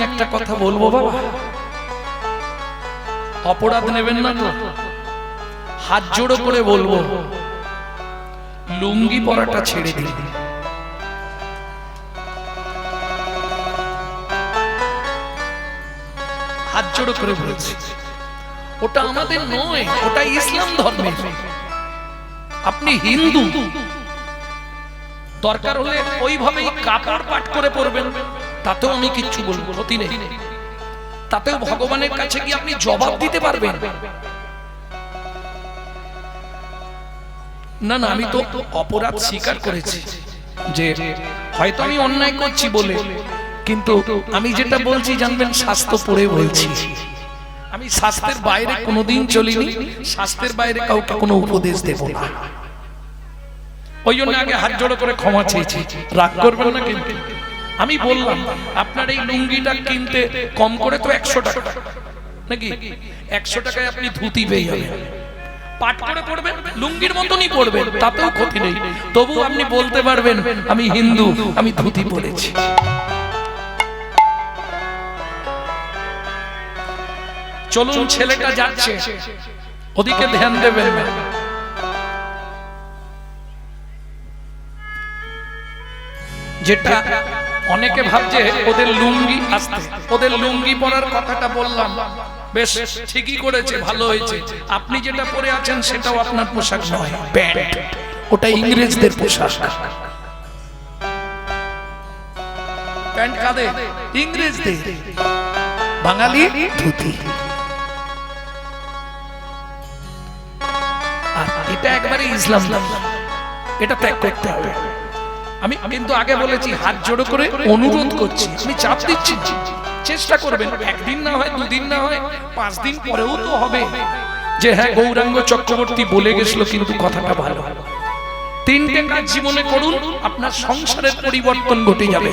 একটা কথা বলবো বাবা, অপরাধ নেবেন না তো? হাত জোড়ো করে বলবো, লুঙ্গি পরাটা ছেড়ে দিন। হাত জোড়ো করে বলেছি, ওটা আমাদের নয়, ওটা ইসলাম ধর্মের। আপনি হিন্দু, দরকার হলে ওইভাবেই কাপড় পাট করে পরবেন, তাতেও আমি কিচ্ছু বলবো, ক্ষতি নেই। তাতেও ভগবানের কাছে কি আপনি জবাব দিতে পারবেন? না না, আমি তো অপরাধ স্বীকার করেছি যে হয়তো আমি অন্যায় করছি বলে, কিন্তু আমি যেটা বলছি জানবেন, শাস্ত্র পড়ে বলছি। আমি শাস্ত্রের বাইরে কোনোদিন চলিনি, শাস্ত্রের বাইরে কাউকে কোনো উপদেশ দেব না। ওই জন্য আগে হাত জোড়ো করে ক্ষমা চেয়েছি, রাগ করবেন না কিন্তু। আমি বললাম আপনার এই লুঙ্গিটা কিনতে কম করে তো 100 টাকা, নাকি 100 টাকায় আপনি ধুতি পেয়ে যাবেন, পাট করে পড়বেন, লুঙ্গির মতনই পড়বেন, তাতেও ক্ষতি নেই। তবু আপনি বলতে পারবেন আমি হিন্দু, আমি ধুতি পরেছি। চলুন, ছেলেটা যাচ্ছে, ওদিকে ধ্যান দেবেন। যেটা অনেকে ভাবছে ওদের লুঙ্গি আসতে, ওদের লুঙ্গি পরার কথাটা বললাম, বেশ ঠিকই করেছে, ভালো হয়েছে। আপনি যেটা পরে আছেন সেটাও আপনার পোশাক নয়, প্যান্ট, ওটা ইংরেজদের পোশাক। প্যান্ট কাদের? ইংরেজদের। বাঙালি ধুতি। আর এটা একবারে ইসলাম, এটা ত্যাগ করতে হবে। আমি কিন্তু আগে বলেছি, হাত জোড়ো করে অনুরোধ করছি, আমি চাপ দিচ্ছি, চেষ্টা করবেন। একদিন না হয়, দুদিন না হয়, 5 দিন পরেও তো হবে যে হ্যাঁ গৌরাঙ্গ চক্রবর্তী বলে গেছিল, কিন্তু কথাটা ভালো। 3টে কাজ জীবনে করুন, আপনার সংসারের পরিবর্তন ঘটে যাবে।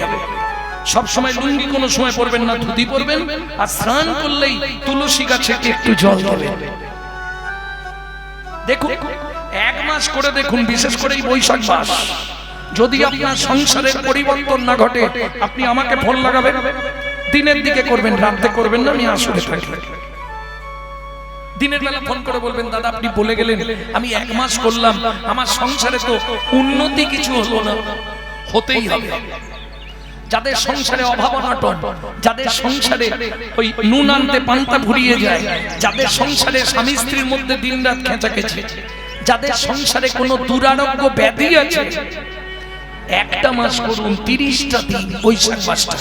সব সময় লুঙ্গি কোনো সময় পরবেন না, ধুতি পরবেন। আর স্নান করলেই তুলসী গাছে একটু জল দেবেন। দেখুন, 1 মাস করে দেখুন, বিশেষ করে এই বৈশাখ মাস, যদি আপনার সংসারের পরিবর্তন না ঘটে, আপনি আমাকে ফোন লাগাবেন। দিনের দিকে করবেন, রাতে করবেন না, আমি আসরে থাকি। দিনের বেলা ফোন করে বলবেন, দাদা আপনি বলে গেলেন, আমি 1 মাস করলাম, আমার সংসারে তো উন্নতি কিছু হলো না। হতেই হবে। যাদের সংসারে অভাব অনটন, যাদের সংসারে ওই নুন আনতে পান্তা ফুরিয়ে যায়, যাদের সংসারে স্বামী স্ত্রীর মধ্যে দিনরাত খেঁচাখেচি, যাদের সংসারে কোনো দুরারোগ্য ব্যাধি আছে, 1টা মাস করুন, 30টা দিন, বৈশাখ মাসটা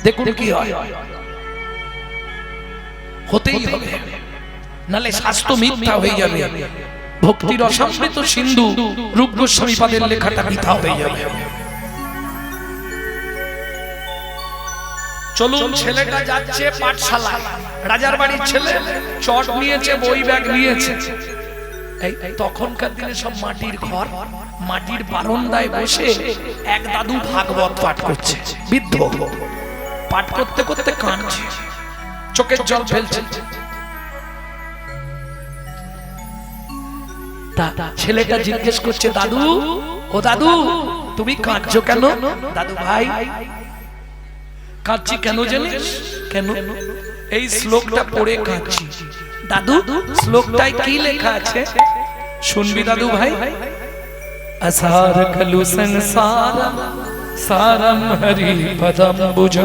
দেখুন কি হয়। হতেই হবে, নালে শাস্ত্র মিথ্যা হয়ে যাবে। ভক্তির অসম্পৃত সিন্ধু রূপ গোস্বামী পাদের লেখাটা মিথ্যা হয়ে যাবে। চলুন, ছেলেটা যাচ্ছে পাঠশালা, রাজার বাড়ির ছেলে, চট নিয়েছে, বই ব্যাগ নিয়েছে। তখনকার দিনে সব মাটির ঘর, মাটির বারান্দায় বসে এক দাদু ভাগবত পাঠ করছে, বৃদ্ধ, পাঠ করতে করতে কাঁদছে, চোখের জল ফেলছে। ছেলেটা জিজ্ঞেস করছে, দাদু, ও দাদু তুমি কাঁদছো কেন? দাদু ভাই কাঁদছি কেন জানিস? কেন? এই শ্লোকটা পড়ে কাঁদছি। দাদু শ্লোকটায় কি লেখা আছে শুনবি দাদু ভাই? असार खलु संसारम सारम हरि पदम्बुज,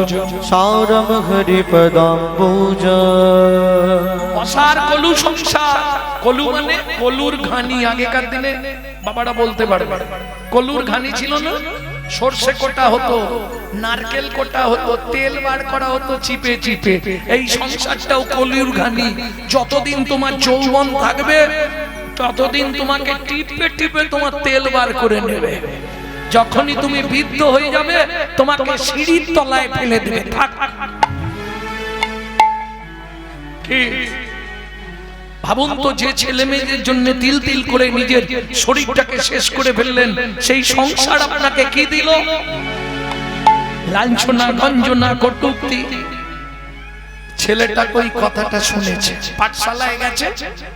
सारम हरि पदम्बुज। असार कलु संसार, कलु माने कलुर घानी। আগেকার দিনে বাবারা বলতে পারবে, কলুর ঘানি ছিল না, সরষে কোটা হতো, নারকেল কোটা হতো, তেল বার করা হতো চিপে চিপে। এই সংসারটাও কলুর ঘানি। যতদিন তোমার যৌবন থাকবে ততদিন তোমাকে টিপে টিপে তোমার তেল বার করে নেবে। যখনই তুমি বৃদ্ধ হয়ে যাবে তোমাকে সিঁড়ির তলায় ফেলে দেবে। থাক, ভাবুন তো, যে ছেলে মেয়েদের জন্য তিল তিল করে নিজের শরীরটাকে শেষ করে ফেললেন, সেই সংসার আপনাকে কি দিল? লাঞ্ছনা, গঞ্জনা, কটূক্তি। ছেলেটা ওই কথাটা শুনেছে, পাঠশালায় গেছে,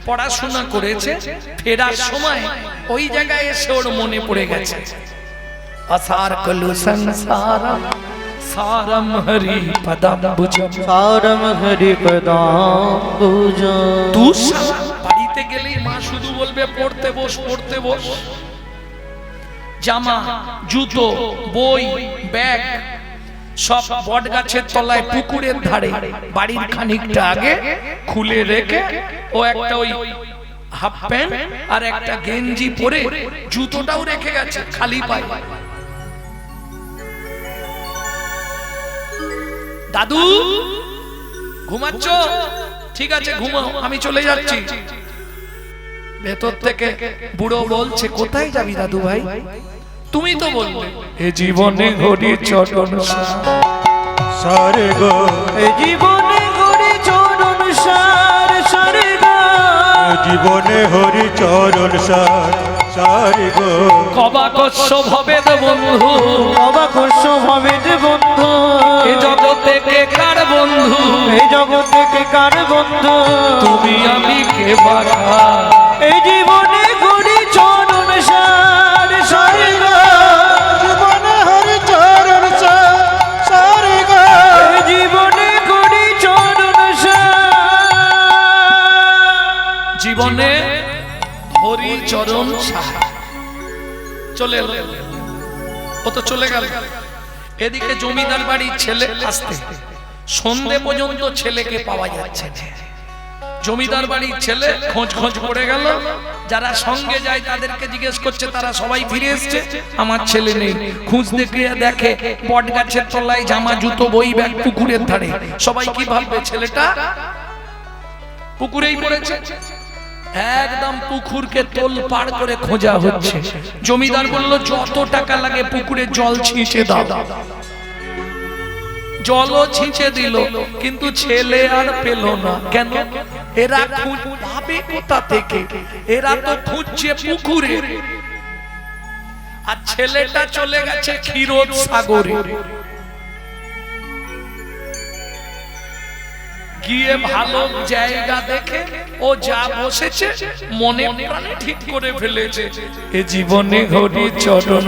পড়াশোনা করেছে, ফেরার সময় ওই জায়গায় এসে ওর মনে পড়ে গেছে, असार कलु संसार সারম হরি পদাম্বুজম সারম হরি পদাম্বুজম। তুই শালা বাড়িতে গেলেই মা শুধু বলবে পড়তে বস পড়তে বস। জামা জুতো বই ব্যাগ সব বট গাছের তলায় পুকুরের ধারে বাড়ির খানিকটা আগে খুলে রেখে ও একটা ওই হাফ প্যান্ট আর একটা গেঞ্জি পরে জুতোটাও রেখে গেছে খালি পায়ে। দাদু ঘুমাচ্ছ? ঠিক আছে ঘুমাও, আমি চলে যাচ্ছি। ভেতর থেকে বুড়ো বলছে কোথায় যাবি দাদু ভাই? তুমি তো বললে এ জীবনে হরি চরণ সারে গো, এ জীবনে হরি চরণ সার সারে গো, এ জীবনে হরি চরণ সার সারে গো। কবা কস্য ভবেদ বন্ধু, কবা কস্য ভবেদ বন্ধু, এ জগতে কে কার বন্ধু, এই জগতে কে কার বন্ধু, তুমি আমি কে বারা। এই জীবনে হরি চরণ সার সারে গো, জীবনে হরি চরণ সার সারে গো, এই জীবনে হরি চরণ সার। জীবনে হরি চরণ সাহা চলে এলো, ও তো চলে গেল। এদিকে জমিদার বাড়ির ছেলে আসতে সন্ধে পর্যন্ত ছেলেকে পাওয়া যাচ্ছে না। জমিদার বাড়ির ছেলে খোঁজ খোঁজ পড়ে গেল, যারা সঙ্গে যায় তাদেরকে জিজ্ঞেস করছে, তারা সবাই ফিরে এসছে, আমার ছেলে নেই। খুঁজতে গিয়ে দেখে বট গাছের তলায় জামা জুতো বই ব্যাগ পুকুরের ধারে। সবাই কি ভাববে? ছেলেটা পুকুরেই পড়েছে। একদম পুকুরকে তোল পার করে খোঁজা হচ্ছে। জমিদার বলল যত টাকা লাগে পুকুরে জল ছিঁচে দাও। জলও ছিঁচে দিল, কিন্তু ছেলে আর পেল না। কেন? এরা ভাবে কোথা থেকে? এরা তো খুঁজছে পুকুরে, আর ছেলেটা চলে গেছে ক্ষীরোদ সাগরে। গিয়ে ভালো জায়গা দেখে ও যা বসেছে মনে প্রাণে ঠিক করে ফেলেছে, এ জীবনে হরি চরণ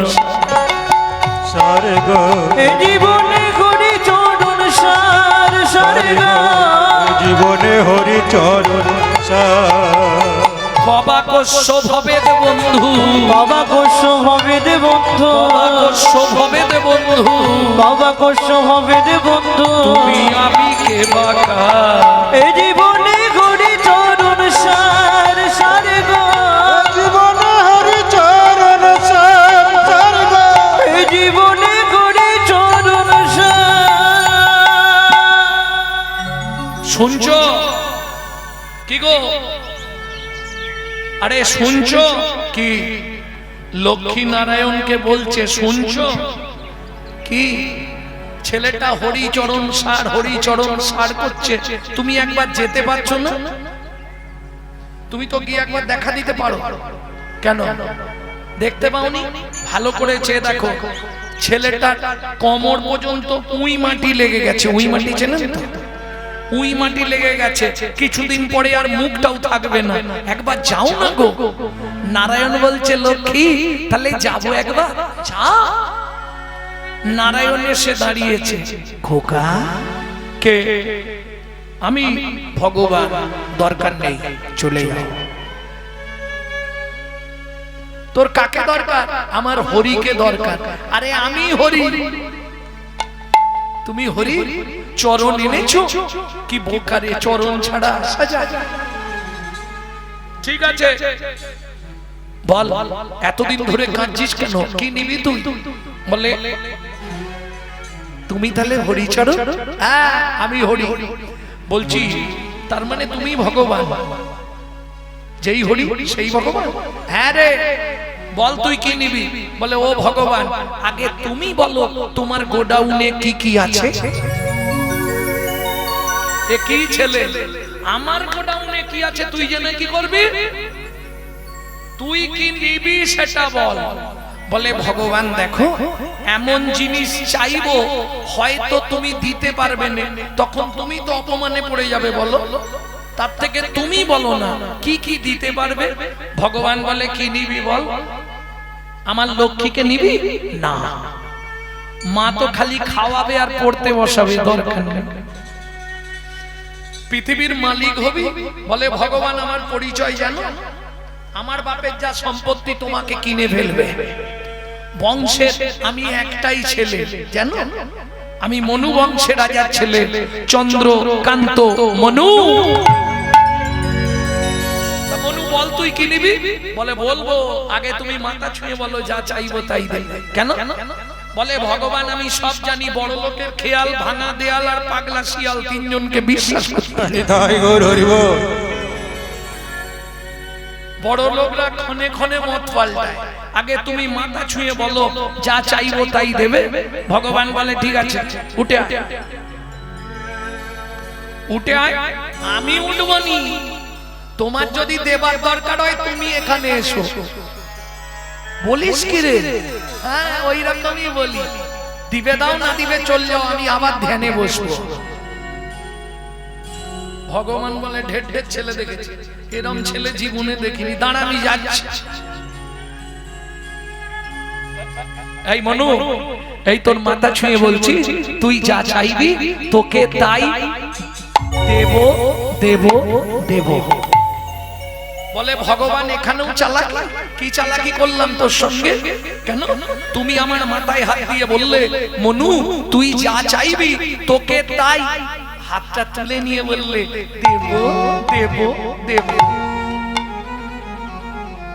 সারে গো, এই জীবনে হরি চরণ সার সারে গো, এই জীবনে হরি চরণ সার। কবা কস্য ভবেদ বন্ধু, বাবা কস্য ভবেদ বন্ধু, কস্য ভবেদ বন্ধু, বাবা কস্য ভবেদ বন্ধু, তুমি আমি কে বাকা। এই জীবনে হরি চরণ সার সারে গো, জীবনে হরি চরণ সার সারে গো, এই জীবনে হরি চরণ সার। শুনছো কি গো? আরে শুনছো কি? লক্ষ্মী নারায়ণকে বলছে শুনছো কি? ছেলেটা হরিচরণ সার হরিচরণ সার করছে, তুমি একবার যেতে পারছো না? তুমি তো গিয়ে একবার দেখা দিতে পারো। কেন দেখতে পাওনি? ভালো করে চেয়ে দেখো, ছেলেটা কোমর পর্যন্ত উই মাটি লেগে গেছে। উই মাটি চেনেন তো? উই মাটি লেগে গেছে, কিছুদিন পরে আর মুখটাও থাকবে না। একবার যাও না গো। নারায়ণ বলছে লক্ষ্মী তাহলে যাবো একবার, যা। নারায়ণ এসে দাঁড়িয়েছে, খোকা কে? আমি ভগবান, দরকার নেই, চলে যাও। তোর কাকে দরকার? আমার হরিকে দরকার। আরে আমি হরি, তুমি হরি চরণ এনেছো? কি বোকারে, চরণ ছাড়া সাজা। ঠিক আছে বল, এতদিন ধরে কাঁদছিস কেন? কি নিবি তুই? বলে তুমি তাহলে হরিচরণ? হ্যাঁ আমি হরি। বলছি তার মানে তুমি ভগবান? যেই হরি সেই ভগবান? হ্যাঁ রে। বল তুই কি নিবি? বলে ও ভগবান আগে তুমি বলো তোমার গোডাউনে কি কি আছে। এ কি ছেলে, আমার গোডাউনে কি আছে তুই জেনে কি করবি? তুই কি নিবি সেটা বল। বলে ভগবান দেখো এমন জিনিস চাইবো হয়তো তুমি দিতে পারবে না, তখন তুমি তো অপমানে পড়ে যাবে। বলো তার থেকে তুমি বলো না কি কি দিতে পারবে। ভগবান বলে কি নিবি বল। আমার লক্ষ্মীকে নিবি না? মা তো খালি খাওয়াবে আর পড়তে বসাবে, দরকার নেই। পৃথিবীর মালিক হবি, বলে ভগবান আমার পরিচয় জানো, আমার বাপের যা সম্পত্তি তোমাকে কিনে ফেলবে। বংশের আমি একটাই ছেলে জানো, আমি মনু বংশের রাজার ছেলে, চন্দ্রকান্ত মনু। মনু বল তুই কি নিবি? বলে বলবো, আগে তুমি মাথা ছুঁয়ে বলো যা চাইবো তাই দেবে। কেন? বলে ভগবান আমি সব জানি, বড় লোকের খেয়াল, ভাঙা দেয়াল আর পাগলা শিয়াল তিনজনকে বিশ্বাস করতে। বড় লোকরা ক্ষণে ক্ষণে মত পাল্টায়, আগে তুমি মাথা ছুঁয়ে বলো যা চাইবো তাই দেবে। ভগবান বলে ঠিক আছে, উঠে আয়, উঠে আয়। আমি উঠবনি, তোমার যদি দেবার দরকার হয় তুমি এখানে এসো। বলিস কি রে? হ্যাঁ ওই রকমই বলি, দিবে দাও না দিবে চল যাও, আমি আবার ধ্যানে বসবো। ভগবান বলে ঢের ঢের ছেলে দেখেছি, এরম ছেলে জীবনে দেখিনি, দাঁড়া আমি যাচ্ছি। এই মনু, এই তোর মাথা ছুঁয়ে বলছি, তুই যা চাইবি তোকে তাই দেব দেব দেব। বলে ভগবান এখানেও চালাকি, কি চালাকি করলাম তোর সঙ্গে? কেন? তুমি আমার মাথায় হাত দিয়ে বললে মনু তুই যা চাইবি তোকে তাই, হাতটা তুলে নিয়ে বললে দেব দেব দেব।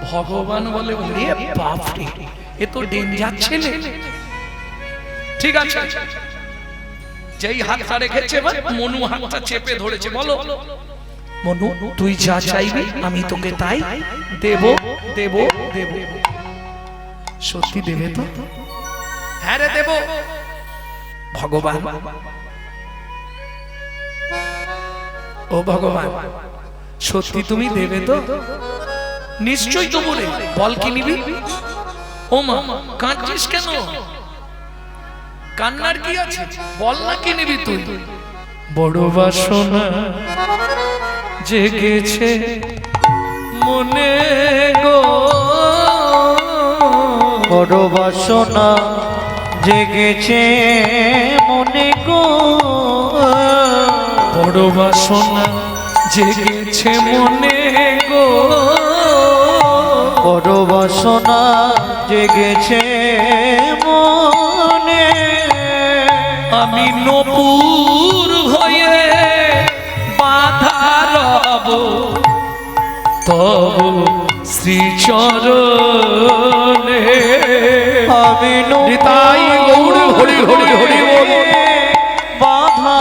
ভগবান বলে ওরে বাপ রে, এ তো ডেঞ্জার ছেলে। ঠিক আছে, যেই হাতটা রেখেছে মনু হাতটা চেপে ধরেছে। বলো মনু তুই যা চাইবি আমি তোকে তাই দেব দেব দেব। সত্যি দেবে তো? হ্যাঁ রে দেব। ভগবান, ও ভগবান সত্যি তুমি দেবে তো? নিশ্চয়ই তো। বলে বল কি নিবি? ও মা কাঁদছিস কেন? কান্নার কি আছে, বল না কি নিবি তুই? বড় বাসনা জেগেছে মনে গো, বড় বাসনা জেগেছে মনে গো, বড় বাসনা জেগেছে মনে গো, বড় বাসনা জেগেছে মনে। আমি নপুর হয়ে বাধা রব তব শ্রীচরণে। আমি নিতাই গৌর হরি হরি হরি বল। বাধা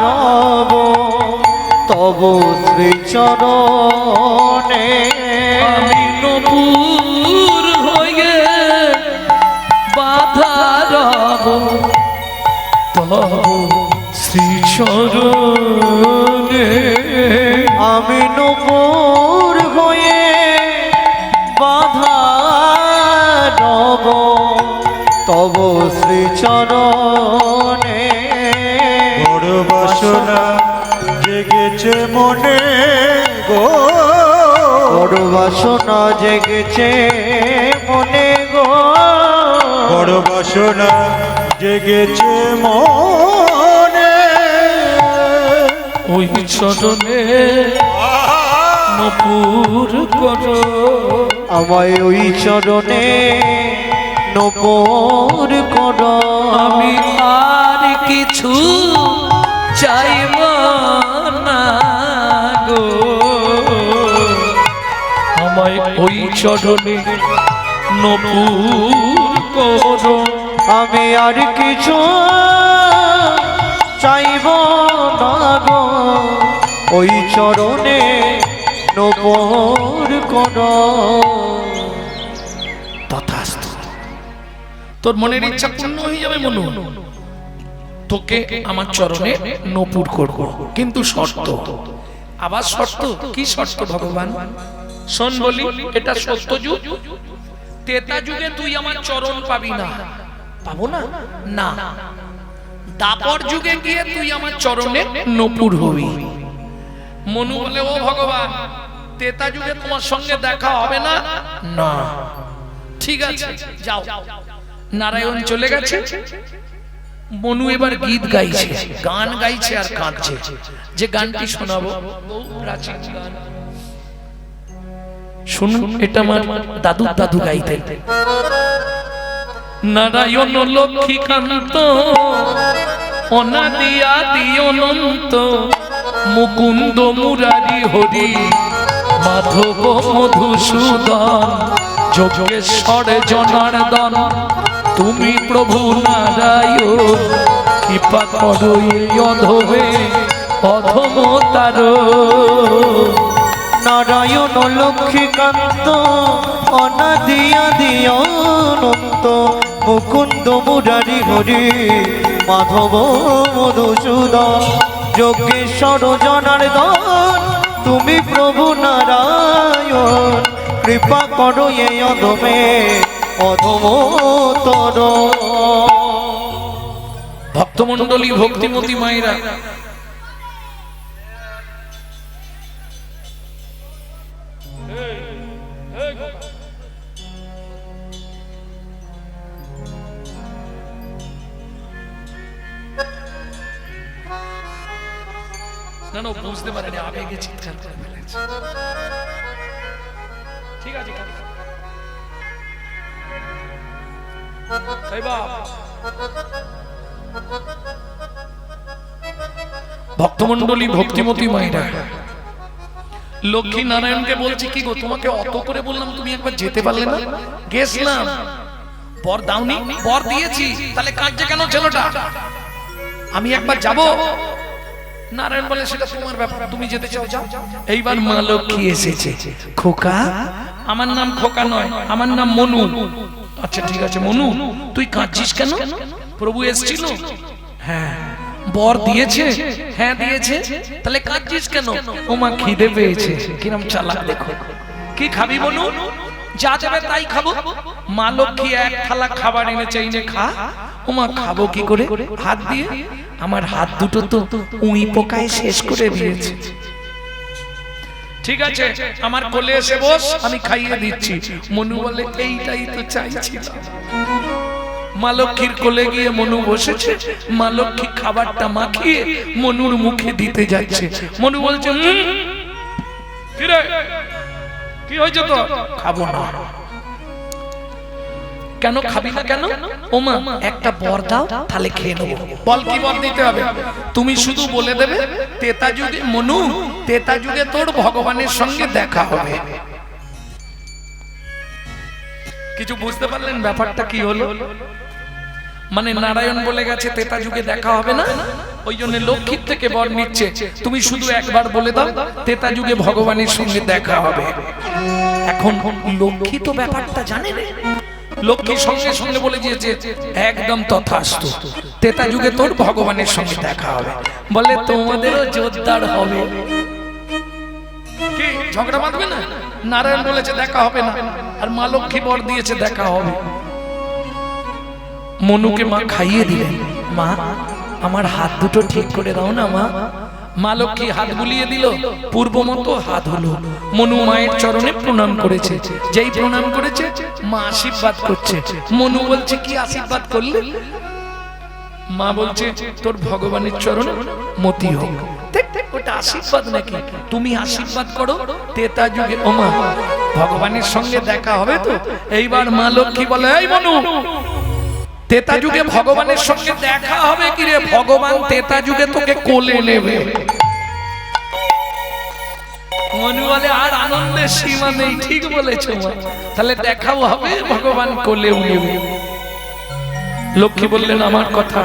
রব তব শ্রীচরণে। আমি নপুর হয়ে বাধা রব তব শ্রীচরণে। আমি নপুর হয়ে বাধা রব তব শ্রীচরণে। বড় বাসনা জেগেছে মনে গো, বড় বাসনা জেগেছে মনে গো, বড় বাসনা জেগেছে মনে। ওই চরণে নপুর করো, আমায় ওই চরণে নপুর করো। আমি আর কিছু চাইব না গো, আমায় ওই চরণে নপুর করো। আমি আর কিছু চাইব না গো, ওই চরণে নপুর করো। তথাস্তু। তোর মনের ইচ্ছা পূর্ণ হয়ে যাবে মনু, তোকে আমার চরণে নপুর করব, কিন্তু শর্ত। আবার শর্ত? কি শর্ত ভগবান? শোন বলি, এটা সত্য যুগ, ত্রেতা যুগে তুই আমার চরণ পাবি না। পাবো না? না। দাপর যুগে গিয়ে তুই আমার চরণে নপুর হবি। মনু বলে ও ভগবান ত্রেতা যুগে তোমার সঙ্গে দেখা হবে না? না। ঠিক আছে যাও, নারায়ণ চলে গেছে, মনু এবার গীত গাইছে, গান গাইছে আর কাঁদছে। যে গানটি শোনাবো বহু প্রাচীন গান, শুনুন, এটা আমার দাদু গাইতেন। নারায়ণ লক্ষ্মীকান্ত অনাদি আদি অনন্ত, মুকুন্দ মুরারি হরি মাধব মধুসূদন, যোগেশ্বর জনার্দন তুমি প্রভু নারায়ণ, কৃপা করো এই অধমে অধমতার। নারায়ণ লক্ষ্মীকান্ত অনাদি আদি অনন্ত, মুকুন্দ মুরারি হরি মাধব মধুসূদন, যোগেশ্বর জনার্দন তুমি প্রভু নারায়ণ, কৃপা করো এই অধমে অধমতর। ভক্তমণ্ডলী, ভক্তিমতী মায়েরা, না না বুঝতে পারেনি, আবেগে চিৎকার করে ফেলেছে। ঠিক আছে, ভক্তমণ্ডলী, ভক্তিমতী মায়েরা, লক্ষ্মী নারায়ণকে বলছি, কি গো তোমাকে অত করে বললাম, তুমি একবার যেতে পারলে না? গেছিলাম, বর দাওনি? বর দিয়েছি, তাহলে কাঁদছে কেন ছেলেটা? আমি একবার যাব। নারায়ণ বলে সেটা তোমার ব্যাপার, তুমি যেতে চাও যাও। এইবার মা লক্ষ্মী এসেছে। খোকা, আমার নাম খোকা নয়, আমার নাম মনু। আচ্ছা ঠিক আছে মনু, তুই কাঁদছিস কেন? প্রভু এসেছিল? হ্যাঁ। বর দিয়েছে? হ্যাঁ দিয়েছে। তাহলে কাঁদছিস কেন? ও মা খিদে পেয়েছে। কিরম চালাক দেখো। কি খাবি মনু? যা যাবে তাই খাবো। মা লক্ষ্মী এক থালা খাবার এনেছে, এনে খা। ও মা খাবো কি করে? হাত দিয়ে। আমার হাত দুটো তো উই পোকায় শেষ করে দিয়েছে। ঠিক আছে, আমার কোলে এসে বস, আমি খাইয়ে দিচ্ছি। মনু বলে এইটাই তো চাইছিলাম। মা লক্ষ্মীর কোলে গিয়ে মনু বসেছে। মা লক্ষ্মী খাবারটা মাখিয়ে মনুর মুখে দিতে যাচ্ছে। মনু বলছে কি রে, কি হয়েছে তো? খাবো না। কেন খাবি না কেন? ওমা একটা বর দাও, তাহলে খেয়ে নেবো। বল কি বর দিতে হবে? তুমি শুধু বলে দেবে তেতা যুগে মনু, তেতা যুগে তোর ভগবানের সঙ্গে দেখা হবে। কিছু বুঝতে পারলেন ব্যাপারটা কি হলো? মানে নারায়ণ বলে গেছে তেতা যুগে দেখা হবে না, ওই জন্য লক্ষ্মীর থেকে বর নিচ্ছে। তুমি শুধু একবার বলে দাও তেতা যুগে ভগবানের সঙ্গে দেখা হবে। এখন লক্ষ্মী তো ব্যাপারটা জানে না। লক্ষ্মী সঙ্গে সঙ্গে বলে দিয়েছে একদম তথাস্তু, তেতা যুগে তোর ভগবানের সঙ্গে দেখা হবে। বলে তোমাদেরও জোরদার হবে। কি ঝগড়া বাঁধবে না? নারায়ণ বলেছে দেখা হবে না, আর মা লক্ষ্মী বর দিয়েছে দেখা হবে। মনুকে মা খাইয়ে দিলেন। মা আমার হাত দুটো ঠিক করে দাও না মা। মা লক্ষ্মী হাত বুলিয়ে দিল, পূর্ব মতো হাত হলো। মনু মায়ের চরণে প্রণাম করেছে। যেই প্রণাম করেছে মা আশীর্বাদ করছে। মনু বলছে কি আশীর্বাদ করলে? মা বলছে তোর ভগবানের চরণে মতি হোক। ওটা আশীর্বাদ নাকি? তুমি আশীর্বাদ করো তেতা যুগে ও মা ভগবানের সঙ্গে দেখা হবে তো। এইবার মা লক্ষ্মী বলে এই মনু, তেতা যুগে ভগবানের সঙ্গে দেখা হবে কি রে? ভগবান তেতা যুগে তোকে কোলে নেবে। মনু বলে আর আনন্দের সীমা নেই। ঠিক বলেছো মা, তাহলে দেখাও হবে, ভগবান কোলেও নেবে। লক্ষ্মী বললেন আমার কথা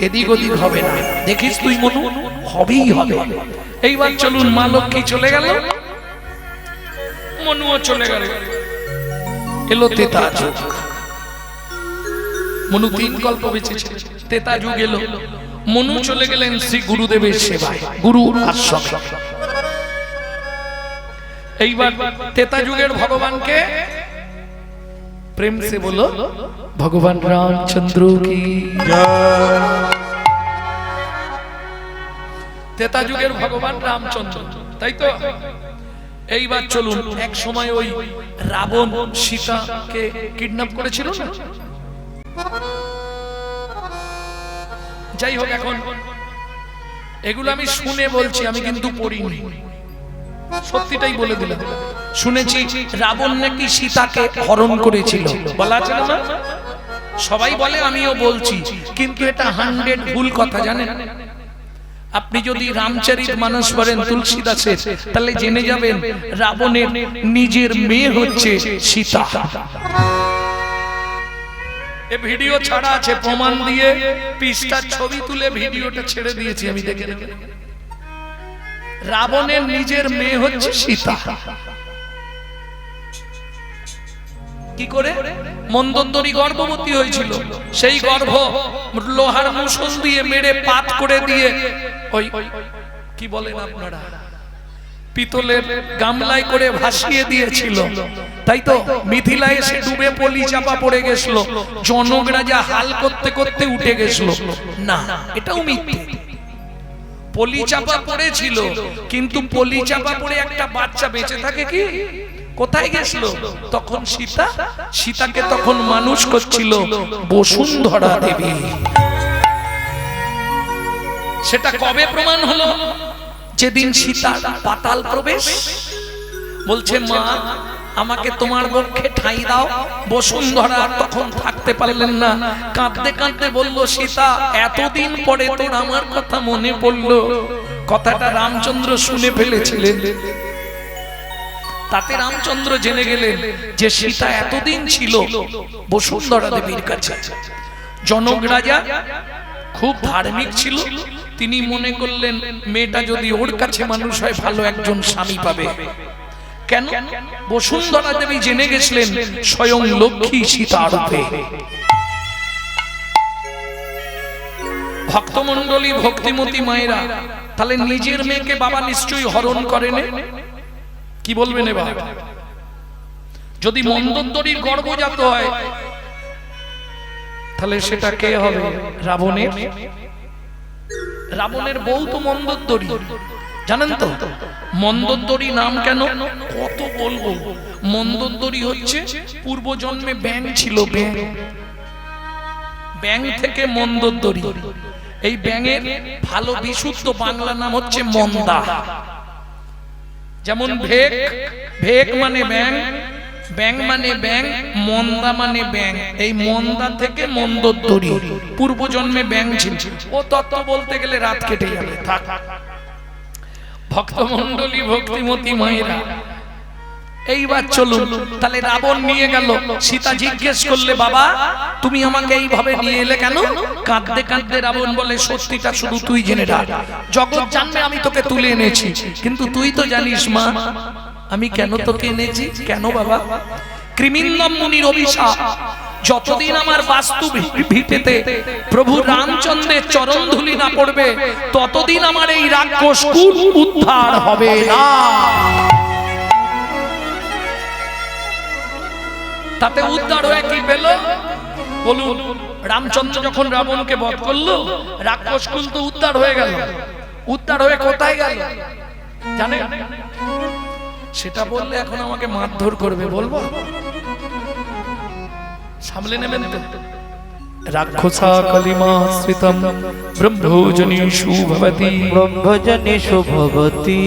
এদিক ওদিক হবে না, দেখিস তুই মনু, হবেই হবে। এইবার চলুন, মা লক্ষ্মী চলে গেল, মনুও চলে গেল। এলো তেতা যুগ। মনু 3 কল্প বেঁচেছে, তেতা যুগ এলো। মনু চলে গেলেন শ্রী গুরুদেবের সেবায়, গুরুর আশ্রমে। এইবার তেতা যুগের ভগবানকে প্রেম সে বলো ভগবান রামচন্দ্র কি জয়। তেতা যুগের ভগবান রামচন্দ্র, তাই তো? এইবার চলুন, এক সময় ওই রাবণ সীতাকে কিডন্যাপ করেছিল না, যাই হোক, এখন এগুলো আমি শুনে বলছি, আমি কিন্তু পড়িনি, সত্যিটাই বলে দিলাম। শুনেছি রাবণ নাকি সীতাকে হরণ করেছিল, বলা আছে না? সবাই বলে, আমিও বলছি, কিন্তু এটা 100 ভুল কথা, জানেন? আপনি যদি রামচরিতমানস পড়েন তুলসীদাসের, তাহলে জেনে যাবেন রাবণের নিজের মেয়ে হচ্ছে সীতা। এ ভিডিও ছাড়া আছে, প্রমাণ দিয়ে পৃষ্ঠার ছবি তুলে ভিডিওটা ছেড়ে দিয়েছি, আমি দেখে নেব। রাবণের নিজের মেয়ে হচ্ছে সীতা। কি করে? মন্দোদরী গর্ভবতী হয়েছিল, সেই গর্ভ লোহার মুষল দিয়ে মেরে পাত করে দিয়ে ওই কি বলেন আপনারা, পিতলের গামলায় করে ভাসিয়ে দিয়েছিল, তাই তো? মিথিলায় এসে ডুবে পলি চাপা পড়ে গেছিল, জনক রাজা হাল করতে করতে উঠে গেছিল। না, এটাও মিথ্যে। পলি চাপা পড়েছিল, কিন্তু পলি চাপা পড়ে একটা বাচ্চা বেঁচে থাকে কি? কোথায় গেছিল? তখন সীতাকে তখন মানুষ করছিল বসুন্ধরা দেবী। সেটা কবে প্রমাণ হলো? যেদিন সীতা পাতাল প্রবেশ, বলছে মা আমাকে তোমার পক্ষে ঠাঁই দাও। বসুন্ধরা তখন থাকতে পারলেন না, কাঁদতে কাঁদতে বলল, সীতা এতদিন পরে তোর আমার কথা মনে পড়লো। কথাটা রামচন্দ্র শুনে ফেলেছিলেন, তাতে রামচন্দ্র জেনে গেলেন যে সীতা এতদিন ছিল বসুন্ধরা দেবীর কাছে। জনক রাজা খুব ধার্মিক ছিল, তিনি মনে করলেন মেয়েটা যদি ওর কাছে মানুষ হয়, ভালো একজন স্বামী পাবে। কেন? বসুন্ধরা দেবী জেনে গেছিলেন স্বয়ং লক্ষ্মী সীতা রূপে। ভক্তমণ্ডলী, ভক্তিমতী মায়েরা, তাহলে নিজের মেয়েকে বাবা নিশ্চয়ই হরণ করেন। কি বলবেন এবার? যদি মন্দোদরীর গর্ভজাত হয়, তাহলে সেটা কে হবে? রাবণের। রাবণের বউ তো মন্দোদরী, জানেন তো? মন্দোদরী নাম কেন? কত বলবো। মন্দোদরী হচ্ছে পূর্বজন্মে ব্যাঙ ছিল, ব্যাঙ থেকে মন্দোদরী। এই ব্যাঙের ভালো বিশুদ্ধ বাংলা নাম হচ্ছে মন্দা। যেমন ভেক, ভেক মানে ব্যাঙ, ব্যাঙ মানে ব্যাঙ, মন্দা মানে ব্যাঙ। এই মন্দা থেকে মন্দোদরী, পূর্বজন্মে ব্যাঙ ছিল। ও তত্ত্ব বলতে গেলে রাত কেটে যাবে, থাক। ভক্তমণ্ডলী, ভক্তিমতী মায়েরা, এইবার চলুন। তাহলে রাবণ নিয়ে গেল, সীতা জিজ্ঞেস করলে বাবা তুমি আমাকে এইভাবে নিয়ে এলে কেন? কাঁদতে কাঁদতে রাবণ বলে, সত্যিটা শুধু তুই জেনে রাখ, জগৎ জানবে আমি তোকে তুলে এনেছি, কিন্তু তুই তো জানিস মা আমি কেন তোকে এনেছি। কেন বাবা? কৃমিন্দম মুনির অভিশাপ, যতদিন আমার বাস্তু ভিটেতে প্রভু রামচন্দ্রের চরণ ধুলি না পড়বে, ততদিন আমার এই রাক্ষস কুল উদ্ধার হবে না। তাতে উদ্ধার হয়ে কি পেল বলুন? রামচন্দ্র যখন রাবণকে বধ করলো, রাক্ষস কুল তো উদ্ধার হয়ে গেল। উদ্ধার হয়ে কোথায় গেল জানেন? সেটা বললে এখন আমাকে মারধর করবে, বলবো? সামলে নেবেন তো? রাক্ষসা কলিমাশ্রিতম ব্রহ্মজনীষু ভবতি, ব্রহ্মজনীষু ভবতি।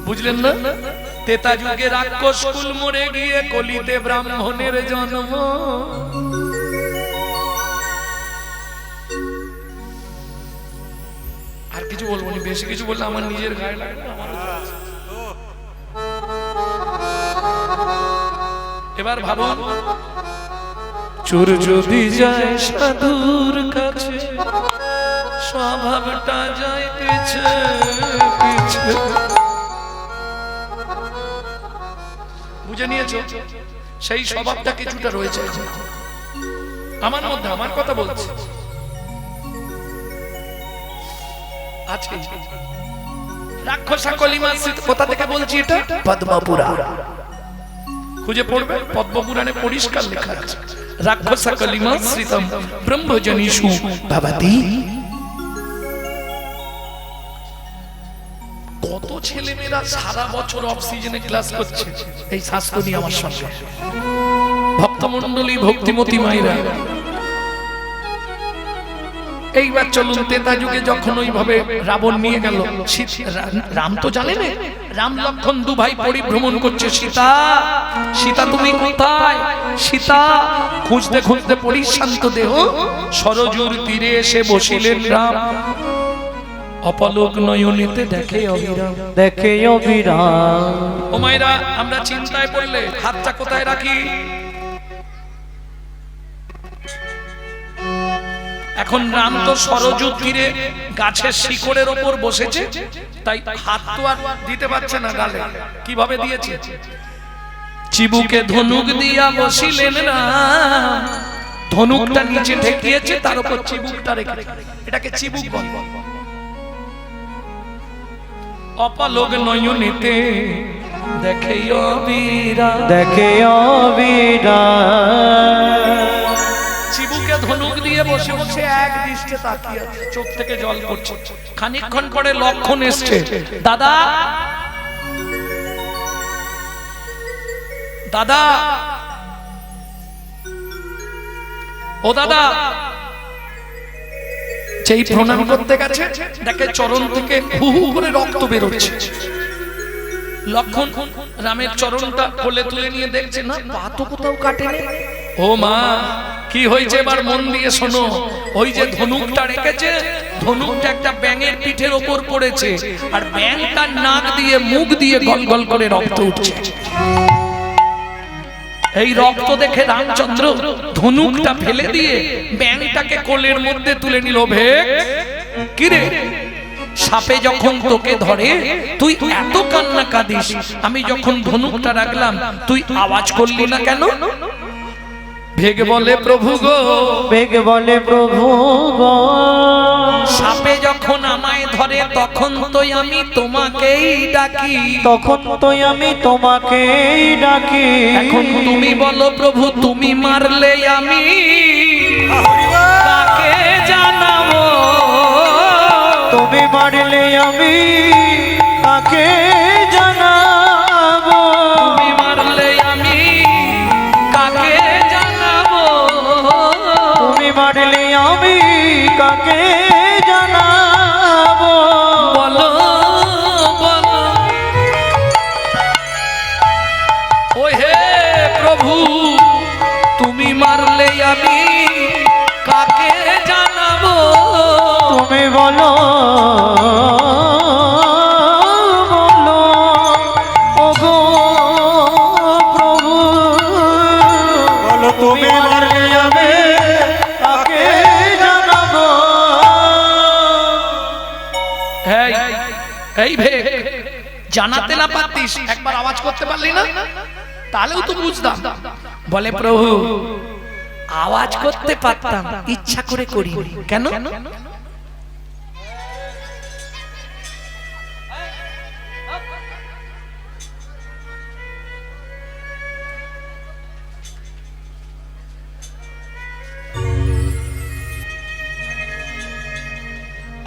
বুঝলেন না? তেতা যুগে রাক্ষস কুল মরে গিয়ে কলিতে ব্রাহ্মণের জন্ম। আর কিছু বলবো না, বেশি কিছু বললে আমার নিজের গায়ে লাগবে। এবার ভাবুন, চোর যদি যায় সাধুর কাছে, স্বভাবটা যায় পিছে পিছে। বুঝে নিয়েছো? সেই স্বভাবটা কিছুটা রয়েছে আমার মধ্যে, আমার কথা বলছি আছে। রাক্ষসা কলিমাশ্রিত, কোথা থেকে বলছি এটা? পদ্মপুরাণ খুঁজে পড়বে, পদ্মপুরাণে পরিষ্কার লেখা আছে রাক্ষসা কলিমাশ্রিতম ব্রহ্মজনীষু ভবতি। কত ছেলেমেয়েরা সারা বছর অফ সিজনে ক্লাস করছে এই শাস্ত্র নিয়ে আমার সঙ্গে, ভক্তমণ্ডলী, ভক্তিমতী মায়েরা, এইবার চলুন তেতা যুগে যখন ওইভাবে রাবণ নিয়ে গেল, রাম তো জানে না, রাম লক্ষণ দু ভাই পরিভ্রমণ করছে, সীতা সীতা তুমি কোথায়? সীতা খুঁজতে খুঁজতে পরিশ্রান্ত দেহ সরজুর তীরে এসে বসিলেন রাম, অপলোক নয়নেতে দেখে অবিরাম, দেখে অবিরাম। ও মায়েরা, আমরা চিন্তায় পড়লে হাতটা কোথায় রাখি? এখন রাম তো সরজু তীরে গাছের শিকড়ের ওপর বসেছে, তাই হাত তো আর দিতে পারছে না গালে, কিভাবে দিয়েছে? চিবুকে ধনুক দিয়া বসিলেন রাম, ধনুকটা নিচে ঠেকিয়েছে, তার উপর চিবুকটা রেখে, এটাকে চিবুক বলে। অপলোক নয়নেতে দেখে অবিরাম, দেখে অবিরাম। চিবুকে ধনুক দিয়ে বসে বসে এক দৃষ্টে তাকিয়ে আছে, চোখ থেকে জল পড়ছে। খানিকক্ষণ পরে লক্ষণ এসছে, দাদা দাদা, ও দাদা। যেই প্রণাম করতে গেছে, দেখে চরণ থেকে হু হু করে রক্ত বেরোচ্ছে। লক্ষণ রামের চরণটা কোলে তুলে নিয়ে দেখছে, না পা তো কোথাও কাটেনি। ও মা, কি হয়েছে এবার মন দিয়ে শোনো। ওই যে ধনুকটা রেখেছে, ধনুকটা একটা ব্যাঙের পিঠের ওপর পড়েছে, আর ব্যাঙটার নাক দিয়ে মুখ দিয়ে গল গল করে রক্ত উঠছে। এই রক্ত দেখে রামচন্দ্র ধনুকটা ফেলে দিয়ে ব্যাঙটাকে কোলের মধ্যে তুলে নিল। ভেক, কিরে, সাপে যখন তোকে ধরে তুই এত কান্না কাঁদিস, আমি যখন ধনুকটা রাখলাম তুই আওয়াজ করলি না কেন? ভেগ বলে, প্রভু গো, বেগ বলে প্রভু গো, সাপে যখন আমায় ধরে তখন তো আমি তোমাকেই ডাকি, তখন তো আমি তোমাকেই ডাকি। এখন তুমি বলো প্রভু, তুমি মারলে আমি কাকে জানাবো? তুমি মারলে আমি কাকে জানাবো? তুমি মারলে আমি কাকে জানাবো? তুমি মারলে আমি কাকে জানাবো? বলো বলো, ও হে প্রভু, তুমি মারলে আমি কাকে জানাবো? তুমি বলো বলো, ওগো প্রভু, বলো তুমি মারলে আমি কাকে জানাবো? এই এই ভেক, জানাতে না পারতিস, একবার আওয়াজ করতে পারলি না? তাহলেও তো বুঝতাম। বলে, প্রভু আওয়াজ করতে পারতাম, ইচ্ছা করে করি। কেন?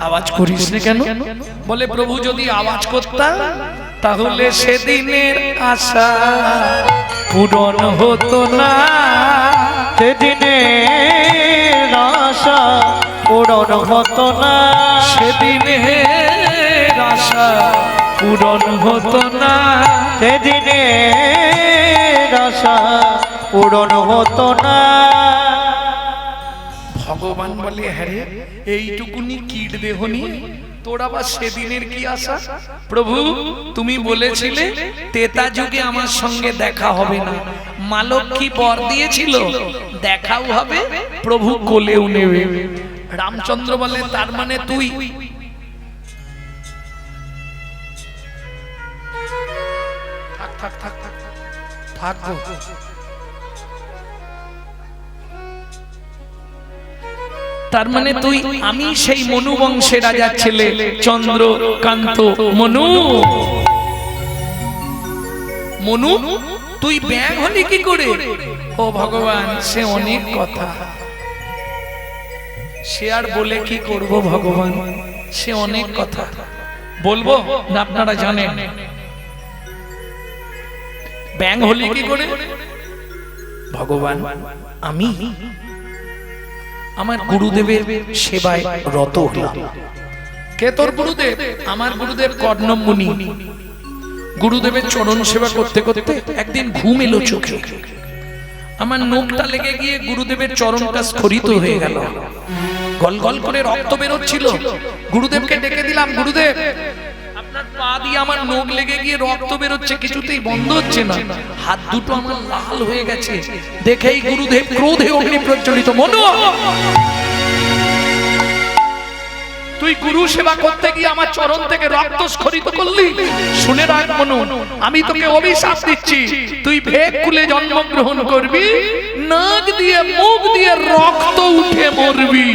আওয়াজ করিস না কেন? বলে, প্রভু যদি আওয়াজ করতাম তাহলে সেদিনের আশা পূরণ হতো না, সেদিনের আশা পূরণ হতো না, সেদিনের আশা পূরণ হতো না, সেদিনের আশা পূরণ হতো না। ভগবান বলে, হ্যাঁ রে, এইটুকুনি কীট দেহ নিয়ে তোর আবার সেদিনের কি আশা? প্রভু তুমি বলেছিলে তেতা যুগে আমার সঙ্গে দেখা হবে না, মা লক্ষ্মী বর দিয়েছিল দেখাও হবে, প্রভু কোলেও নেবে। রামচন্দ্র বলে, তার মানে তুই থাক থাক থাক থাক থাকবো। তার মানে তুই, আমি সেই মনু বংশের রাজার ছেলে চন্দ্রকান্ত মনু। মনু তুই ব্যাঙ হলি কি করে? ও ভগবান, সে অনেক কথা, সে আর বলে কি করব ভগবান, সে অনেক কথা। বলবো না আপনারা জানেন? ব্যাঙ হলি কি করে? ভগবান আমি আমার গুরুদেবের সেবায় রত হলাম। কে তোর গুরুদেব? আমার গুরুদেব কর্ণম মুনি। গুরুদেবের চরণ সেবা করতে করতে একদিন ঘুম এলো চোখে, আমার নখটা লেগে গিয়ে গুরুদেবের চরণটা স্খলিত হয়ে গেল, গল গল করে রক্ত বেরোচ্ছিল। গুরুদেবকে ডেকে দিলাম, গুরুদেব আপনার পা দিয়ে আমার নখ লেগে গিয়ে রক্ত বেরোচ্ছে, কিছুতেই বন্ধ হচ্ছে না, হাত দুটো আমার লাল হয়ে গেছে। দেখেই গুরুদেব ক্রোধে অগ্নি প্রজ্বলিত, মনু তুই গুরু সেবা করতে গিয়ে আমার চরণ থেকে রক্ত স্খলিত করলি। শুনে রাখ মনু, আমি তোকে অভিশাপ দিচ্ছি, তুই ভেগ খুলে জন্মগ্রহণ করবি, নাক দিয়ে মুখ দিয়ে রক্ত উঠে মরবি।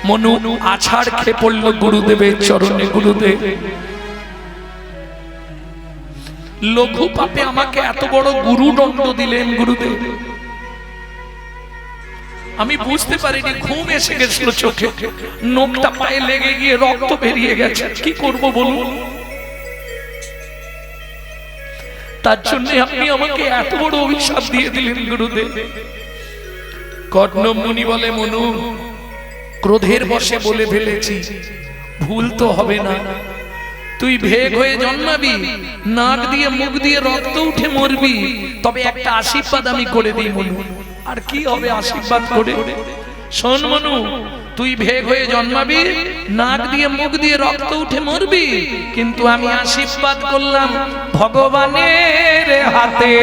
মনু আছাড় খেয়ে পড়ল গুরুদেবের চরণে। গুরুদেব লঘু পাপে আমাকে এত বড় গুরু দণ্ড দিলেন। গুরুদেব আমি বুঝতে পারিনি, ঘুম এসে গেছিল চোখে, নখটা পায়ে লেগে গিয়ে রক্ত বেরিয়ে গেছে, কি করব বলুন? তার জন্য আপনি আমাকে এত বড় অভিশাপ দিয়ে দিলেন গুরুদেব। কর্ণম মুনি বলে, মনু ক্রোধের বশে বলে ফেলেছি, ভুল তো হবে না, তুই ভেগ হয়ে জন্মাবি, নাক দিয়ে মুখ দিয়ে রক্ত উঠে মরবি, তবে একটা আশীর্বাদ আমি করে দিই মনু। আর কি হবে আশীর্বাদ করে? শোন মনু, তুই ভেগ হয়ে জন্মাবি, নাক দিয়ে মুখ দিয়ে রক্ত উঠে মরবি, কিন্তু আমি আশীর্বাদ করলাম ভগবানের হাতে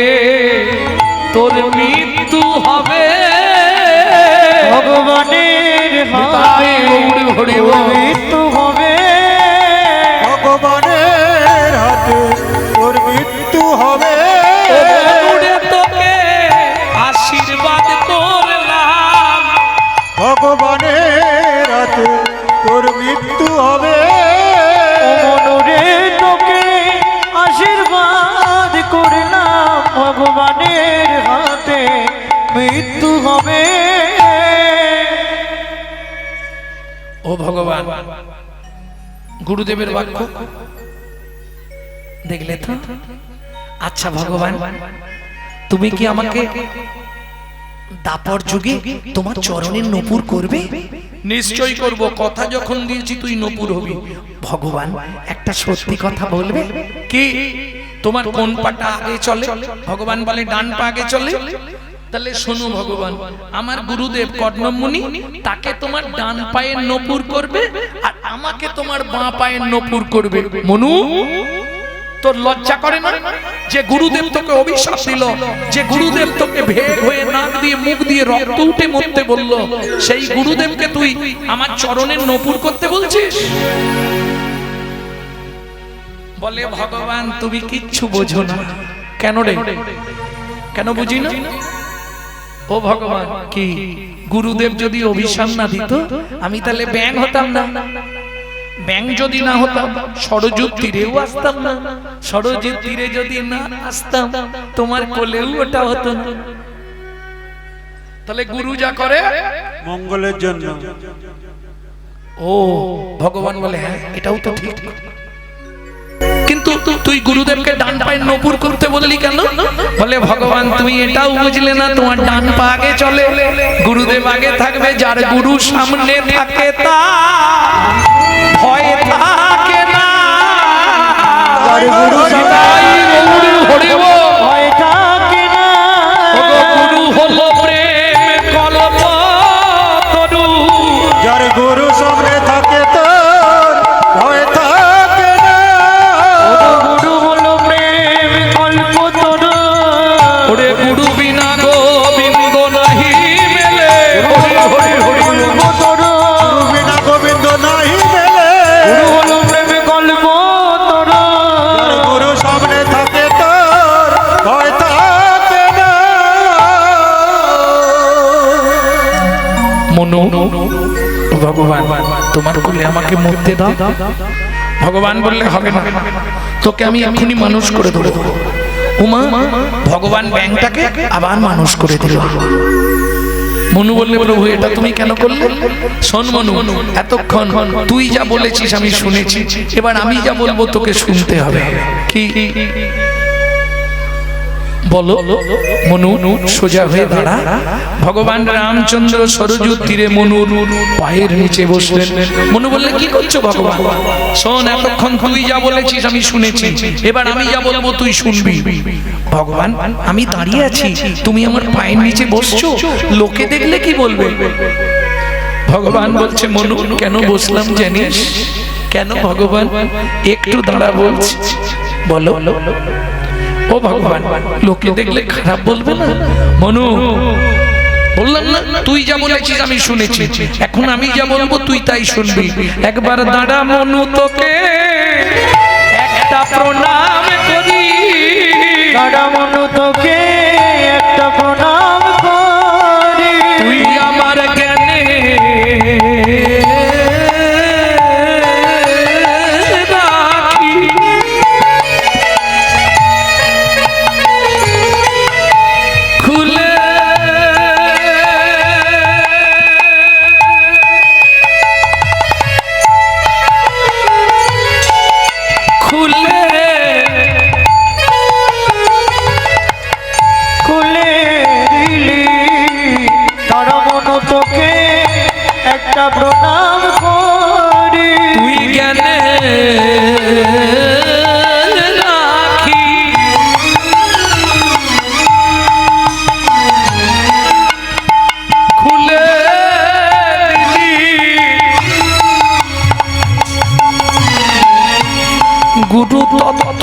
তোর মৃত্যু হবে। ভগবানের হাতে মৃত্যু হবে। ভগবানের হাতে তোর মৃত্যু হবে। তোকে আশীর্বাদ করলাম, ভগবানের হাতে তোর মৃত্যু হবে। মনুরে তোকে আশীর্বাদ করলাম, ভগবানের হাতে মৃত্যু হবে। ও ভগবান, গুরুদেবের বাক্য দেখলে তো? আচ্ছা ভগবান, তুমি কি আমাকে দাপর যুগে তোমার চরণের নপুর করবে? নিশ্চয়ই করব, কথা যখন দিয়েছি তুই নপুর হবি। ভগবান একটা সত্যি কথা বলবে কি? তোমার কোন পাটা আগে চলে? ভগবান বলে ডান পা আগে চলে। তাহলে শোনো ভগবান, আমার গুরুদেব কর্ণম মুনি, তাকে তোমার ডান পায়ের নপুর করবে আর আমাকে তোমার বাঁ পায়ের নপুর করবে। মনু তোর লজ্জা করে না যে গুরুদেব তোকে অভিশাপ দিল, যে গুরুদেব তোকে ভেগ হয়ে নাক দিয়ে মুখ দিয়ে রক্ত উঠে মরতে বলল, সেই গুরুদেবকে তুই আমার চরণের নপুর করতে বলছিস? বলে ভগবান তুমি কিচ্ছু বোঝো না। কেন রে? কেন বুঝি না? ও ভগবান, কি গুরুদেব যদি অভিশাপ না দিত আমি তাহলে ব্যাং হতাম না। ব্যাং যদি না হতাম সরযূপ তীরেও আসতাম না। সরযূপ তীরে যদি না আসতাম তোমার কোলেও ওটা হতো না। তাহলে গুরু যা করে মঙ্গলের জন্য। ও ভগবান বলে হ্যাঁ এটাও তো ঠিক, কিন্তু তুই গুরুদেবকে ডান পায়ের নপুর করতে বললি কেন? বলে ভগবান তুমি এটাও বুঝলে না, তোমার ডান পা আগে চলে, গুরুদেব আগে থাকবে, যার গুরু সামনে থাকে তার ভয় থাকে না। যার গুরু গুরু হরিব ভয় থাকে না। গুরু হলো প্রেম কল্পতরু। যার গুরু সামনে থাকে তোর ভয় থাকে না। গুরু হলো প্রেম কল্পতরু। ওরে গুরু বিনা গোবিন্দ নাহি মেলে। হরি হরি হরি কল্পতরু। গুরু বিনা গোবিন্দ নাহি মেলে। গুরু হলো প্রেম কল্পতরু। যার গুরু সামনে থাকে তোর ভয় থাকে না। মনু ভগবান তোমার কোলে আমাকে মরতে দাও। ভগবান বললে হবে না, তোকে আমি এখনই মানুষ করে ধরে দেবো। উমা ভগবান ব্যাংটাকে আবার মানুষ করে দিল। মনু বললে প্রভু এটা তুমি কেন করলে? শোন মনু, এতক্ষণ তুই যা বলেছিস আমি শুনেছি, এবার আমি যা বলবো তোকে শুনতে হবে। কি? বলো মনু সোজা হয়ে দাঁড়া। ভগবান রামচন্দ্র সরযূর তীরে মনুর পায়ের নিচে বসলেন। মনু বললে কি করছো ভগবান? শোন, এতক্ষণ তুই যা বলেছিস আমি শুনেছি, এবার আমি যা বলবো তুই শুনবি। ভগবান, আমি দাঁড়িয়ে আছি, তুমি আমার পায়ের নিচে বসছো, লোকে দেখলে কি বলবে? ভগবান বলছে মনু, কেন বসলাম জানিস? কেন ভগবান? একটু দাঁড়া বলছি। বলো। ও ভগবান, লোকে দেখলে খারাপ বলবে না? মনু, বললাম না তুই যা বলেছিস আমি শুনেছি, এখন আমি যা বলবো তুই তাই শুনবি। একবার দাঁড়া মনু, তোকে একটা প্রণাম করি। দাঁড়া মনু, তোকে একটা প্রণাম করি। তুই আমার জ্ঞানে রাখি, খুলে খুলে খুলে দিলি। দাঁড়া মনু, তোকে একটা প্রণাম করি। তুই জ্ঞানে রাখি, খুলে দিলি। গুরু তত্ত্ব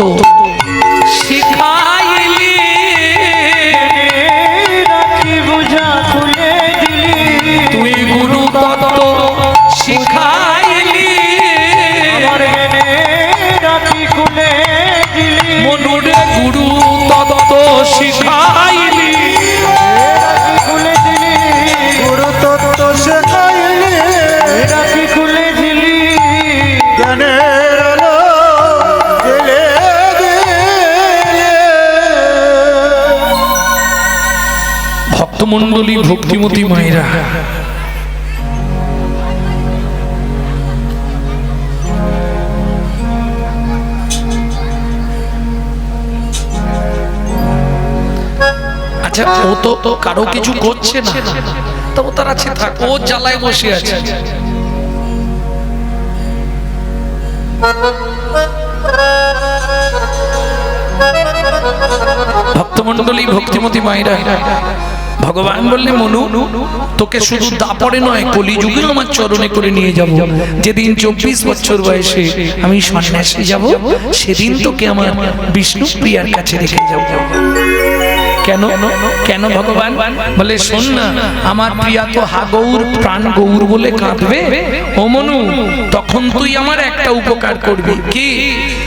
শিখাইলি, রাখি বুঝা খুলে দিলি। তুই গুরু তত্ত্ব শিখাইলি। আমার জ্ঞানে রাখি খুলে দিলি। মনুরে গুরু তত্ত্ব শিখাইলি, রাখি খুলে দিলি। গুরু তত্ত্ব শেখাইলি, রাখি খুলে দিলি। জ্ঞানের আলো জ্বেলে দিলে। ভক্তমণ্ডলী, ভক্তিমতী মায়েরা, আচ্ছা ও তো কারো কিছু করছে না, তবু তার আছে থাক, ও জ্বালায় বসে আছে। ভক্তমণ্ডলী, ভক্তিমতী মায়েরা, ভগবান বললে মনু, তোকে শুধু দাপরে নয় কলিযুগে আমার চরণে করে নিয়ে যাব। যেদিন 24 বছর বয়সে আমি সন্ন্যাসে যাব, সেদিন তোকে আমার বিষ্ণু প্রিয়ার কাছে রেখে যাব। কেন কেন ভগবান? বলে শোন না, আমার প্রিয়া তো হা গৌর, প্রাণ গৌর বলে কাঁদবে। ও মনু, তখন তুই আমার একটা উপকার করবি। কি?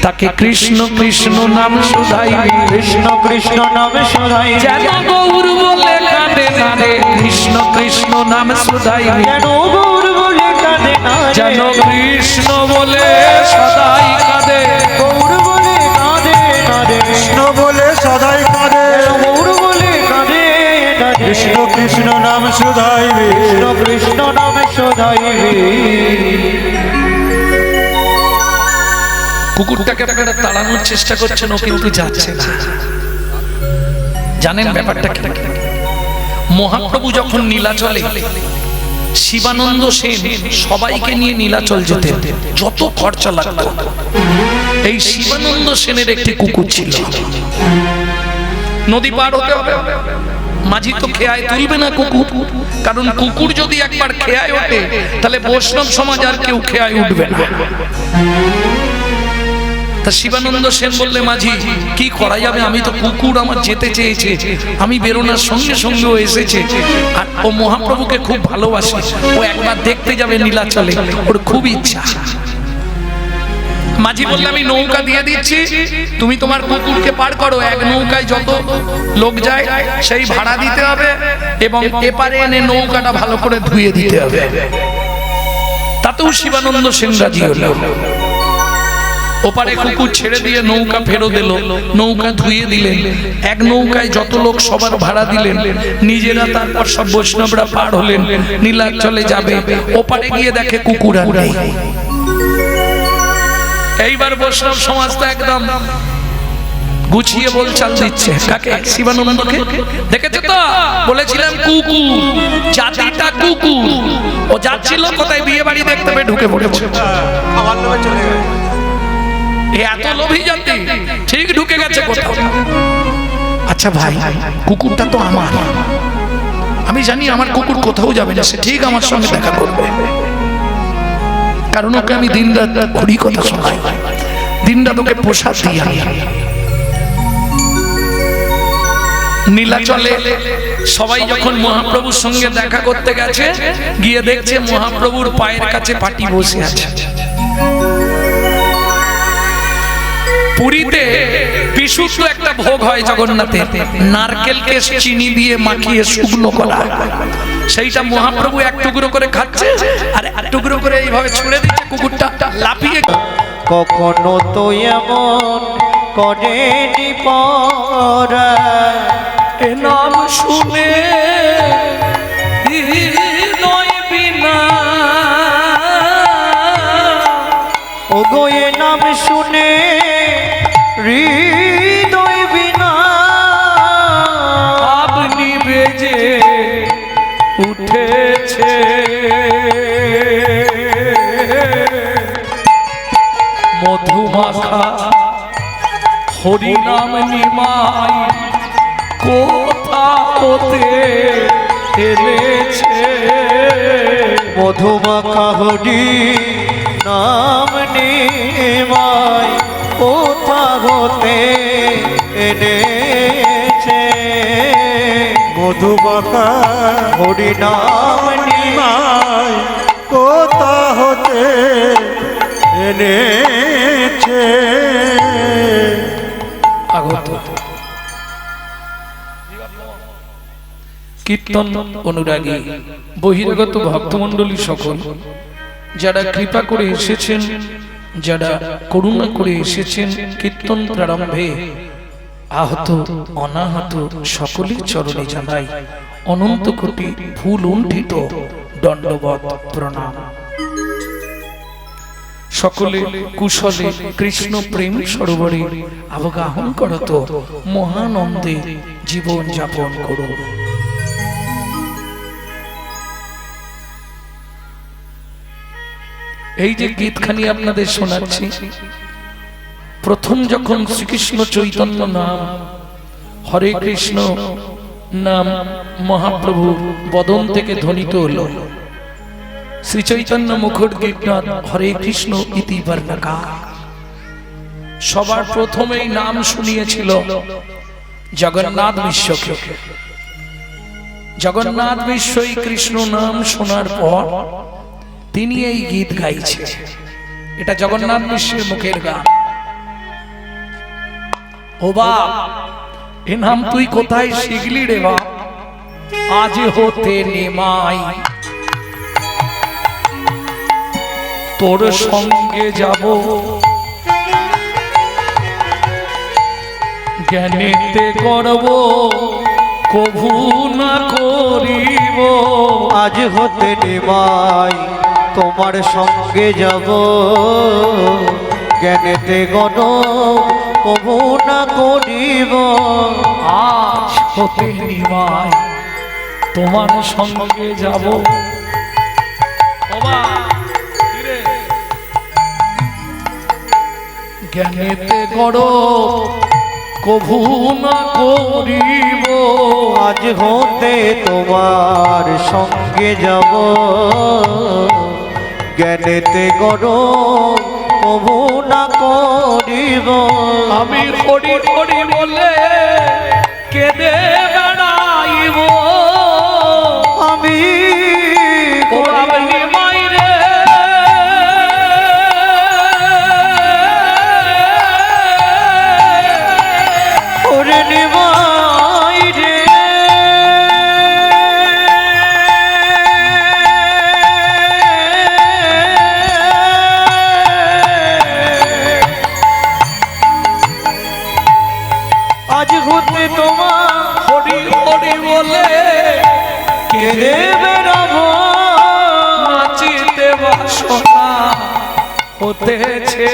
তাকে কৃষ্ণ কৃষ্ণ নাম শুধাইবি। কৃষ্ণ কৃষ্ণ নামে সদাই। যেন গৌর বলে কাঁদে না রে, কৃষ্ণ কৃষ্ণ নাম শুধাইবি। যেন গৌর বলে কাঁদে না রে। যেন কৃষ্ণ বলে সদাই কাঁদে। গৌর বলে কাঁদে না রে। কৃষ্ণ বলে সদাই কাঁদে, গৌর বলে কাঁদে না রে। কৃষ্ণ কৃষ্ণ নাম শুধাইবি। কৃষ্ণ কৃষ্ণ নামে সদাইবি। কুকুরটাকে আপনারা তাড়ানোর চেষ্টা করছেন, ও কিন্তু যাচ্ছে না। জানেন ব্যাপারটা কি? মহাপ্রভু যখন নীলাচলে, শিবানন্দ সেন সবাইকে নিয়ে নীলাচল যেতেন, যত খরচা লাগতো। এই শিবানন্দ সেনের একটি কুকুর ছিল। নদী পার হতে হবে, মাঝি তো খেয়ায় তুলবে না কুকুর, কারণ কুকুর যদি একবার খেয়ায় ওঠে তাহলে বৈষ্ণব সমাজ আর কেউ খেয়ায় উঠবে না। তা শিবানন্দ সেন বললে, মাঝি কি করা যাবে? আমি তো কুকুর আমার যেতে চেয়েছে, আমি বেরোনোর সঙ্গে সঙ্গে ও এসেছে, আর ও মহাপ্রভুকে খুব ভালোবাসে, ও একবার দেখতে যাবে নীলাচলে, ওর খুব ইচ্ছা। মাঝি বললে, আমি নৌকা দিয়ে দিচ্ছি, তুমি তোমার কুকুরকে পার করো। এক নৌকায় যত লোক যায় সেই ভাড়া দিতে হবে, এবং এপারে এনে নৌকাটা ভালো করে ধুয়ে দিতে হবে। তাতেও শিবানন্দ সেন রাজি হলো। ওপারে কুকুর ছেড়ে দিয়ে নৌকা ফেরত এলো, নৌকা ধুয়ে দিলেন, এক নৌকায় যত লোক সবার ভাড়া দিলেন, নিজেরা তারপর সব বৈষ্ণবরা পার হলেন, নীলাচলে যাবে। ওপারে গিয়ে দেখে কুকুর আর নেই। এইবার বৈষ্ণব সমাজ তো একদম গুছিয়ে বলচাল দিচ্ছে। কাকে? শিবানন্দকে। দেখেছো তো, বলেছিলাম কুকুর, জাতিটা কুকুর। ও যাচ্ছিল কোথায়? বিয়ে বাড়ি দেখতে পেয়ে ঢুকে পড়েছে। আমার লোভে চলে গেল। এত লোভী জাতি, ঠিক ঢুকে গেছে কোথাও। আচ্ছা ভাই, কুকুরটা তো আমার, আমি জানি আমার কুকুর কোথাও যাবে না, সে ঠিক আমার সঙ্গে দেখা করবে, কারণ ওকে আমি দিন রাত হরি কথা শোনাই, দিন রাত ওকে প্রসাদ দিই। নীলাচলে সবাই যখন মহাপ্রভুর সঙ্গে দেখা করতে গেছে, গিয়ে দেখছে মহাপ্রভুর পায়ের কাছে পাটি বসে আছে। পুরীতে বিশুদ্ধ একটা ভোগ হয় জগন্নাথের, নারকেলকে চিনি দিয়ে মাখিয়ে শুকনো করা, সেইটা মহাপ্রভু এক টুকরো করে খাচ্ছে, আর এক টুকরো করে এইভাবে ছুঁড়ে দিচ্ছে, কুকুরটা লাফিয়ে। কখনো তো এমন করেনি পরা, এ নাম শুনে হৃদয় বিনা, ও গো এ নাম শুনে হৃদয় বিনা, আপনি বেজে উঠেছে। মধুমাখা হরিনাম নিমাই কোথা হতে এনেছে। মধুমাখা হরি নাম নিমাই কোথা হতে এনেছে। মধুমাখা হরি নাম নিমাই কোথা হতে এনেছে। আগত কীর্তন অনুরাগী বহিরাগত ভক্তমণ্ডলী সকল, যারা কৃপা করে এসেছেন, যারা করুণা করে এসেছেন, কীর্তন প্রারম্ভে আহত অনাহত সকলের চরণে জানাই অনন্ত কোটি ফুল উণ্ঠিত দণ্ডবত প্রণাম। সকলে কুশলে কৃষ্ণ প্রেম সরোবরে অবগাহন করত, মহানন্দে জীবন যাপন করো। এই যে গীতখানি আপনাদের শোনাচ্ছি, প্রথম যখন শ্রীকৃষ্ণ চৈতন্য নাম হরে কৃষ্ণ নাম মহাপ্রভু বদন থেকে ধ্বনিত হলো, শ্রী চৈতন্য মুখর গীতনাথ হরে কৃষ্ণ ইতি বর্ণকা, সবার প্রথমেই নাম শুনিয়েছিল জগন্নাথ মিশ্রকে। জগন্নাথ মিশ্রই কৃষ্ণ নাম শোনার পর তিনি এই গীত গাইছে। এটা জগন্নাথ মিশ্রের মুখের গান। ও বাপ, এ নাম তুই কোথায় শিখলি রে বাপ? আজ হতে নেমাই তোর সঙ্গে যাব, জ্ঞানেতে করব কভু না করিব। আজ হতে নিমাই তোমার সঙ্গে যাব, জ্ঞানেতে গণ কভু না করিব। আজ হতে নিমাই তোমার সঙ্গে যাব। জ্ঞানেতে গড় কভু না করিব। আজ হতে তোমার সঙ্গে যাব, জ্ঞানেতে গড় কভু না করিব। আমি হরি হরি বলে কেঁদে বেড়াইব। আমি আপনি মাইরে ওরে নিমাই রে, আজ হতে তোমার হরি হরি বলে কেঁদে বেড়াবো। নাচিতে বাসনা হতেছে।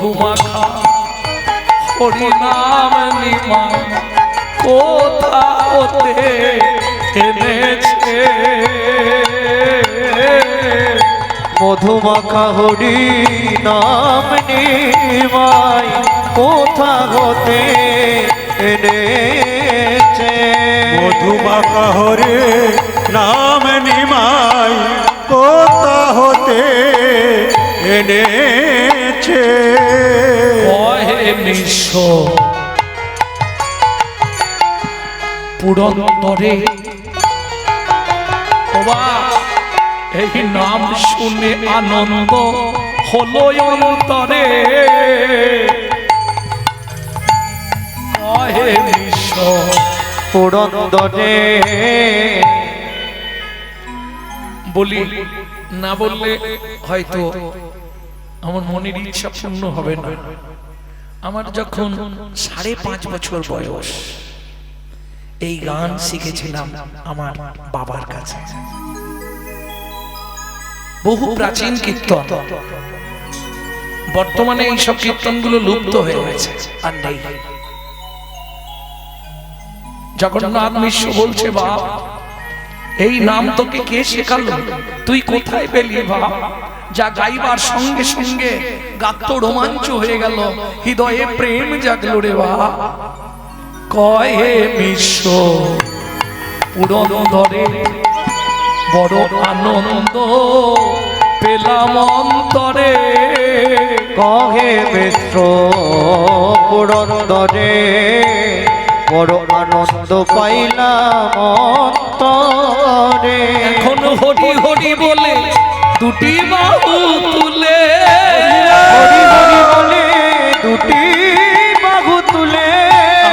মধুমাখা হরি নাম নিমাই কোথা হতে এনেছে মধুমাখা হরি নাম নিমাই কোথা হতে এনেছে মধুমাখা হরে নাম নিমাই কোথা হতে এনেছে কহে নিঃস্ব পুরন্দরে এই নাম শুনে আনন্দ হলো অন্তরে কহে নিঃস্ব পুরন্দরে বলি না বললে হয়তো আমার মনের ইচ্ছা পূর্ণ হবে না। আমার যখন 5.5 বছর বয়স এই গান শিখেছিলাম আমার বাবার কাছে। বহু প্রাচীন কীর্তন, বর্তমানে এইসব কীর্তনগুলো লুপ্ত হয়ে গেছে, আর নেই। জগন্নাথ মিশ্র বলছে, বাপ এই নাম তোকে কে শেখালো, তুই কোথায় পেলি বাপ? যা গাইবার সঙ্গে সঙ্গে গাত্র রোমাঞ্চ হয়ে গেল, হৃদয়ে প্রেম জাগলো রে বাপ। কয়ে মিশ্র পুরন্দরে বড় আনন্দ পেলাম অন্তরে। কহে মিশ্র পুরন্দরে বড় আনন্দ পাইলাম অন্তরে। এখন হরি হরি বলে দুটি বাহু তুলে, হরি হরি বলে দুটি বাহু তুলে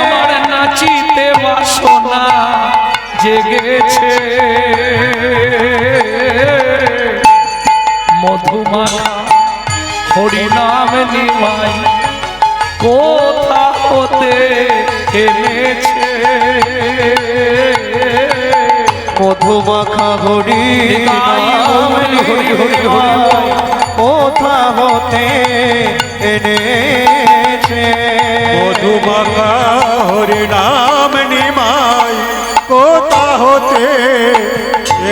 আমার নাচিতে বাসনা জেগেছে। মধুমাখা হরি নাম নিমাই কোথা হতে এনেছে। মধুমাখা হরি নাম নিমাই কোথা হতে এনেছে। মধুমাখা হরে নাম নিমাই কোথা হতে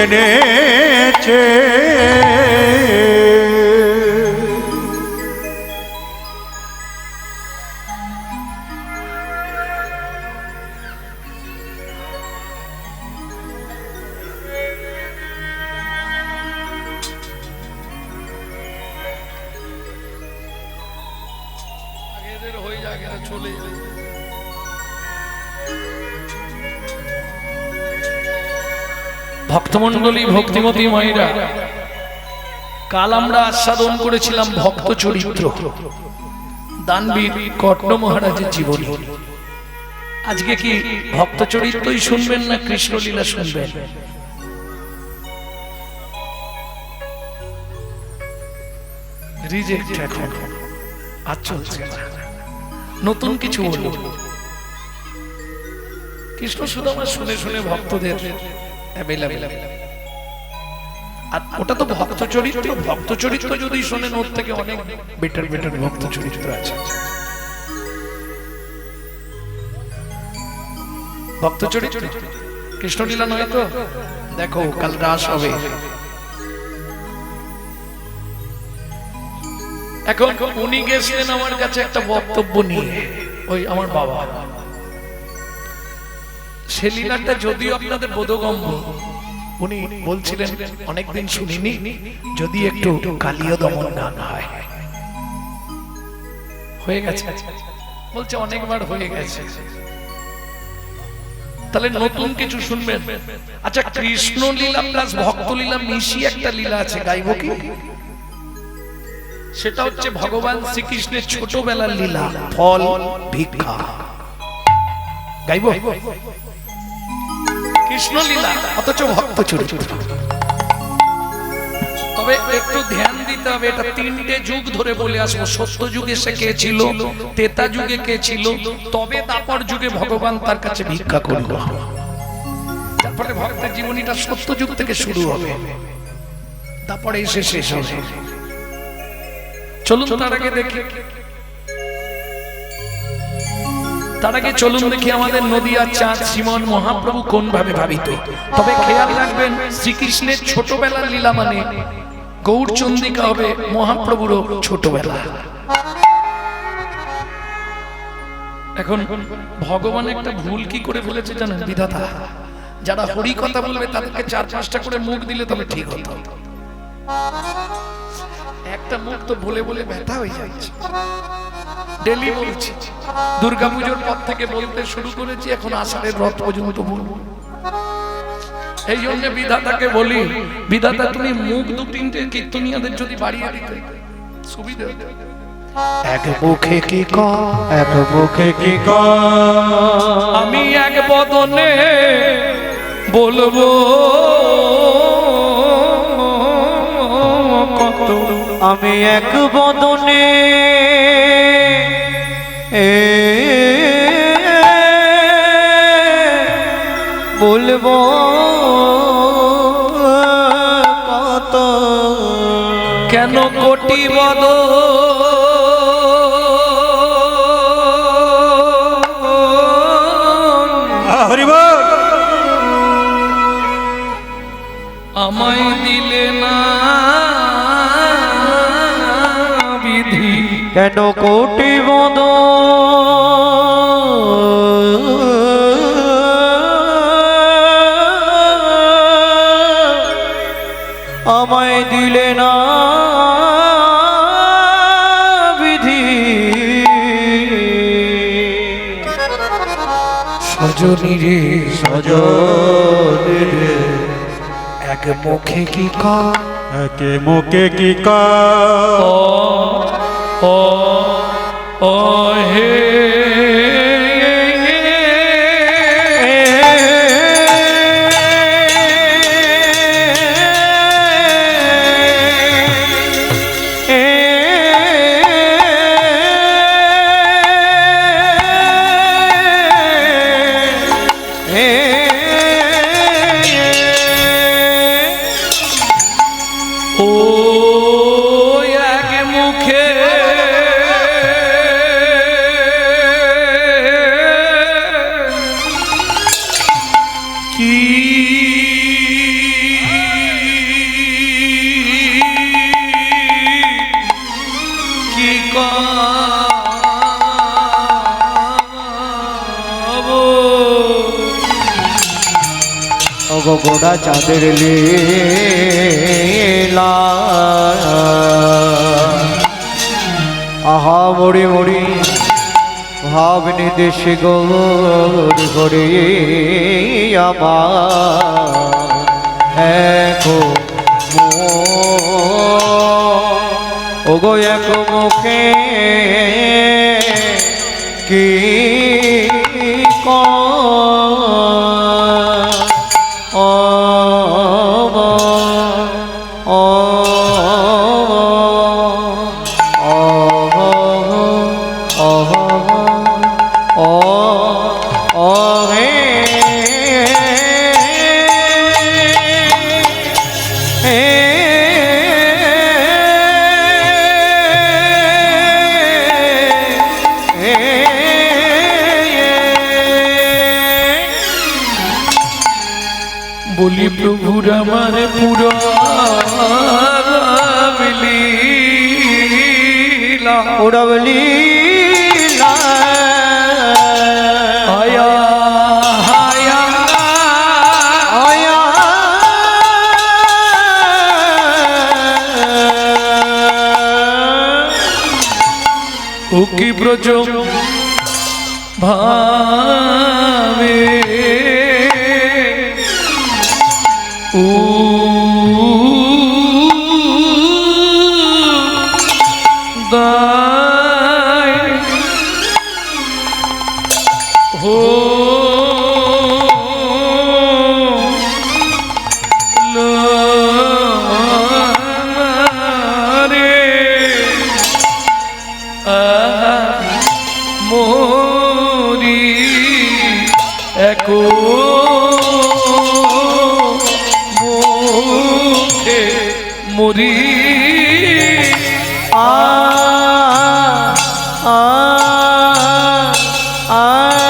এনেছে। ভক্তমন্ডলী, ভক্তিমতী মায়েরা, কাল আমরা আস্বাদন করেছিলাম ভক্ত চরিত্র, দানবীর কর্ণ মহারাজের জীবনী। আজকে কি ভক্ত চরিত্রই শুনবেন না কৃষ্ণলীলা শুনবেন? রিজেক্ট এখন আর চলছে না, নতুন কিছু বলবো। কৃষ্ণ সুদামা শুনে শুনে ভক্তদের আর ওটা তো ভক্ত চরিত্র। ভক্ত চরিত্র যদি শোনেন, ওর থেকে অনেক বেটার বেটার ভক্ত চরিত্র আছে। ভক্ত চরিত্র কৃষ্ণলীলা নয় তো? দেখো কাল রাস হবে। এখন উনি গেছিলেন আমার কাছে একটা বক্তব্য নিয়ে, ওই আমার বাবা। সে লীলাটা যদিও আপনাদের বোধগম্য, উনি বলছিলেন অনেকদিন শুনিনি, যদি একটু কালীয় দমন গান হয়। হয়ে গেছে বলছে, অনেকবার হয়ে গেছে, তাহলে নতুন কিছু শুনবেন। আচ্ছা, কৃষ্ণ লীলা প্লাস ভক্ত লীলা মিশিয়ে একটা লীলা আছে, গাইব কি? সেটা হচ্ছে ভগবান শ্রীকৃষ্ণের ছোটবেলার লীলা, ফল ভিক্ষা। গাইব কৃষ্ণ লীলা, অথচ ভক্ত চরিত্র। তবে একটু ধ্যান দিতে হবে, এটা 3টে যুগ ধরে বলে আসবো। সত্য যুগে সে কে ছিল, ত্রেতা যুগে কে ছিল, তবে তারপর যুগে ভগবান তার কাছে ভিক্ষা করল। তারপরে ভক্তের জীবনীটা সত্য যুগ থেকে শুরু হবে, তারপরে এসে শেষ হবে। চলুন তার আগে দেখি তার আগে চলুন দেখি আমাদের নদিয়ার চাঁদ শ্রীমন মহাপ্রভু কোন ভাবে ভাবিত। তবে খেয়াল রাখবেন, শ্রীকৃষ্ণের ছোটবেলার লীলা মানে গৌরচন্দিকা হবে মহাপ্রভুরও ছোটবেলা। এখন ভগবান একটা ভুল কি করে ফেলেছে জানেন বিধাতা? যারা হরি কথা বলবে তাদেরকে 4-5টা করে মুখ দিলে তবে ঠিক হতো। একটা মুখ তো বলে বলে ব্যথা হয়ে যাচ্ছে। ডেলি বলছি, দুর্গাপুজোর পর থেকে বলতে শুরু করেছি, এখন আষাঢ়ের রথ পর্যন্ত বলবো। এই জন্য বিধাতাকে বলি, বিধাতা তুমি মুখ 2-3টে কীর্তনিয়াদের যদি বাড়িয়ে দিতে সুবিধা হতো। এক মুখে কি এক মুখে কি আমি এক বদনে বলবো কত, আমি এক বদনে বলবো কত, কেন কোটি বদ হরিবল আমায় দিলে না বিধি, কেন কোটি বদ আমায় দিলে না বিধি, সজনী রে সজনী রে এক মুখে কি একে মুখে কি ও ও হে গোড়া চাঁদের লীলা, আহা মরি মরি ভাবনি দেশে গৌর করে আমার একো ওগো এক মুখে কি বলি প্রভুর আমার পুরা উড়বলি আয়া আয়া আয়া ও কি ব্রজ ভাবে ও দায় হো রে মোরি একো মুখে মরি আ আ আ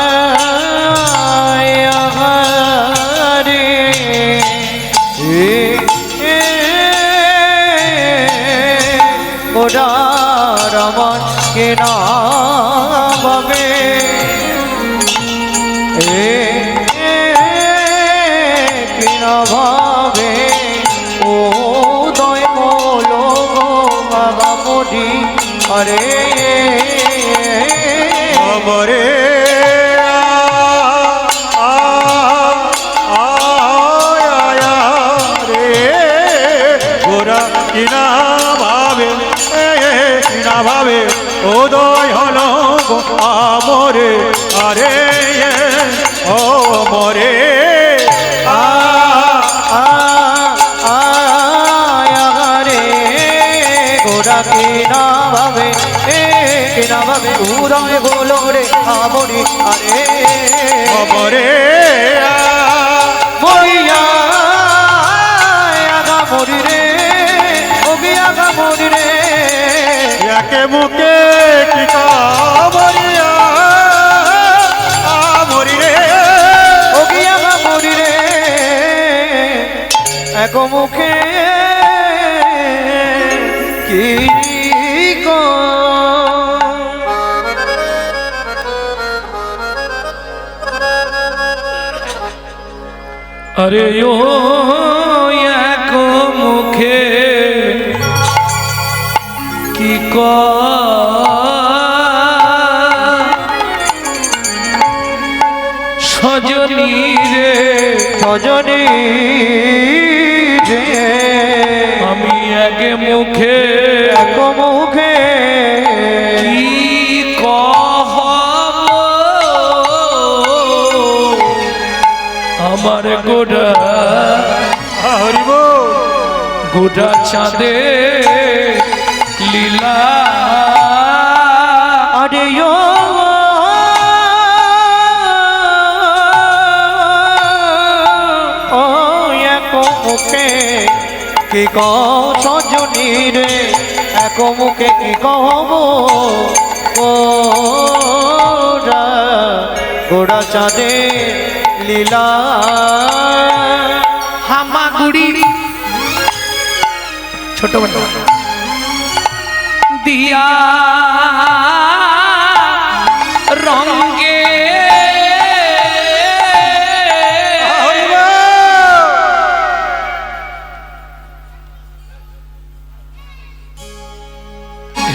না ভাবে উদয় হলো গো আগামরি আরে আমরে গোরা কিনা ভাবে উদয় হলো গো আমরে আরে ও মরে আরে গোরা কিনা ভাবে উদয় হলো রে আমরি আরে আমরে মরিয়া আগা মরি রে ওগি আগা মরি রে একে মুখে কি কামরিয়া আমরি রে ওগি আগা মরি রে এক মুখে কি আরে ও এক মুখে কি সজনী রে সজনী রে আমি এক মুখে এক মুখে কি কহ আমার গোটা হরিব গোটা চাঁদে লীলা আরে ও এক মুখে কি কহ সজনী রে এক মুখে কি কহব গোড়া চাঁদে লীলা হামাগুড়ি ছোট বড় দিয়া রঙে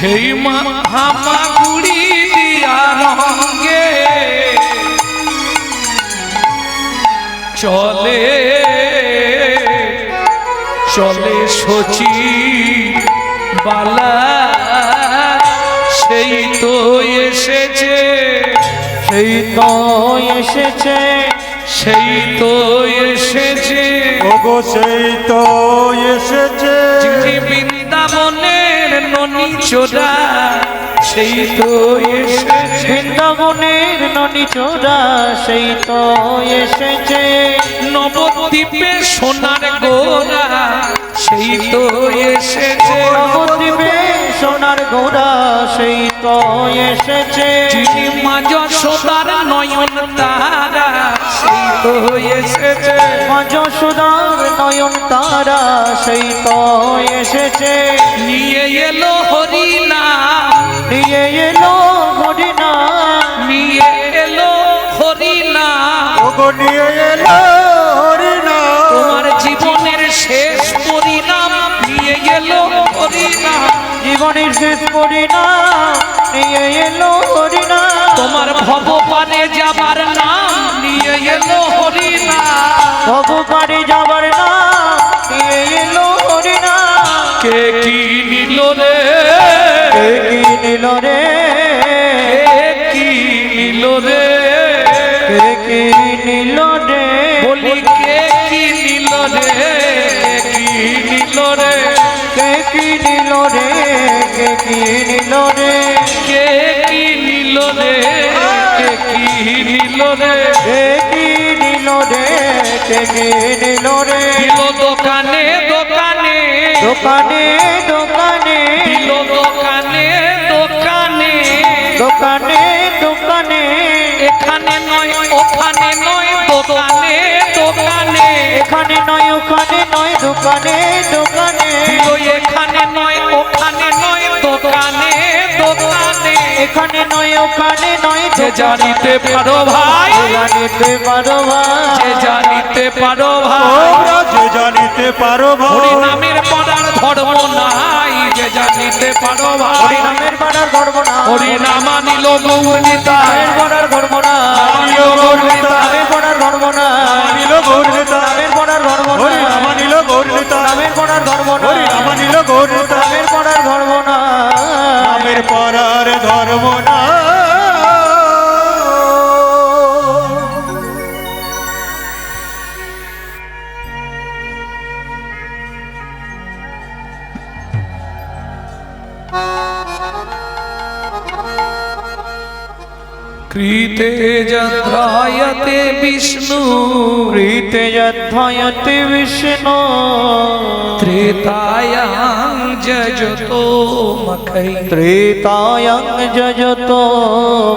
হেই মা হামাগুড়ি দিয়া রঙে চলে চলে সচি বালা সেই তো এসেছে সেই তো এসেছে সেই তো এসেছে ওগো সেই তো এসেছে যিনি বৃন্দাবনের ননি চোরা সেই তো এসেছে বৃন্দাবনের ননি চোরা সেই তো এসেছে নবদ্বীপে সোনার গোরা সেই তো এসেছে নবদ্বীপে সোনার গোরা সেই তো এসেছে যিনি মা যশোদার নয়ন তারা সেই তো এসেছে মা যশোদার নয়ন তারা সেই তো এসেছে নিয়ে এলো হরি নাম, নিয়ে এলো হরি নাম, নিয়ে এলো হরি নাম। ওগো নিয়ে এলো হরি নাম, তোমার জীবনের শেষ পরিণাম নিয়ে এলো হরি নাম। জীবনের শেষ পরিণাম নিয়ে এলো হরি নাম, তোমার ভগবানে যাবার নাম নিয়ে এলো হরি নাম। ভগবানে যাবার নাম নিয়ে এলো হরি নাম। কে কি নিল রে, কে কি নিল রে, কে কি নিল রে, কে কি নিল রে, বলি কে কি নিল রে, কি নিল রে, কে কি নিল রে, কে কি নিল রে, কে কি নিল রে, কে কি নিল রে। কে কি নিল রে, কে কি নিল রে, দিল দোকানে দোকানে, দোকানে দোকানে, দিল দোকানে দোকানে, দোকানে দোকানে, এখানে নয় ওখানে নয় দোকানে দোকানে, এখানে নয় ওখানে নয় দোকানে দোকানে, দিল এখানে নয় ওখানে নয় দোকানে দোকানে, এখানে নয় ওখানে নয় যে জানিতে পারো ভাই, জানিতে পারো ভাই, যে জানিতে পারো ভাই, তোমরা যে জানিতে পারো হরি ভাই, নামের পড়ার ধর্ম নাই, যে জানিতে পারো ভাই, হরি নামের পাড়ার ধর্ম না, হরি নামা নিল গৌরনীতা, নামের পাড়ার ধর্ম না, মানিল গৌরনীতা, নামের পাড়ার ধর্ম না, মানিল গৌরনীতা, নামের পাড়ার ধর্ম না, হরি মানিল গৌরনীতা, নামের পাড়ার ধর্ম না, হরি মানিল গৌরনীতা, নামের পাড়ার ধর্ম না, নামের পরার ধর্ম না। কৃতে যদ্ধায়তে বিষ্ণু, কৃতে যদ্ধায়তে বিষ্ণু, ত্রেতায়াং যজতো মখৈ, ত্রেতায়ং যজতো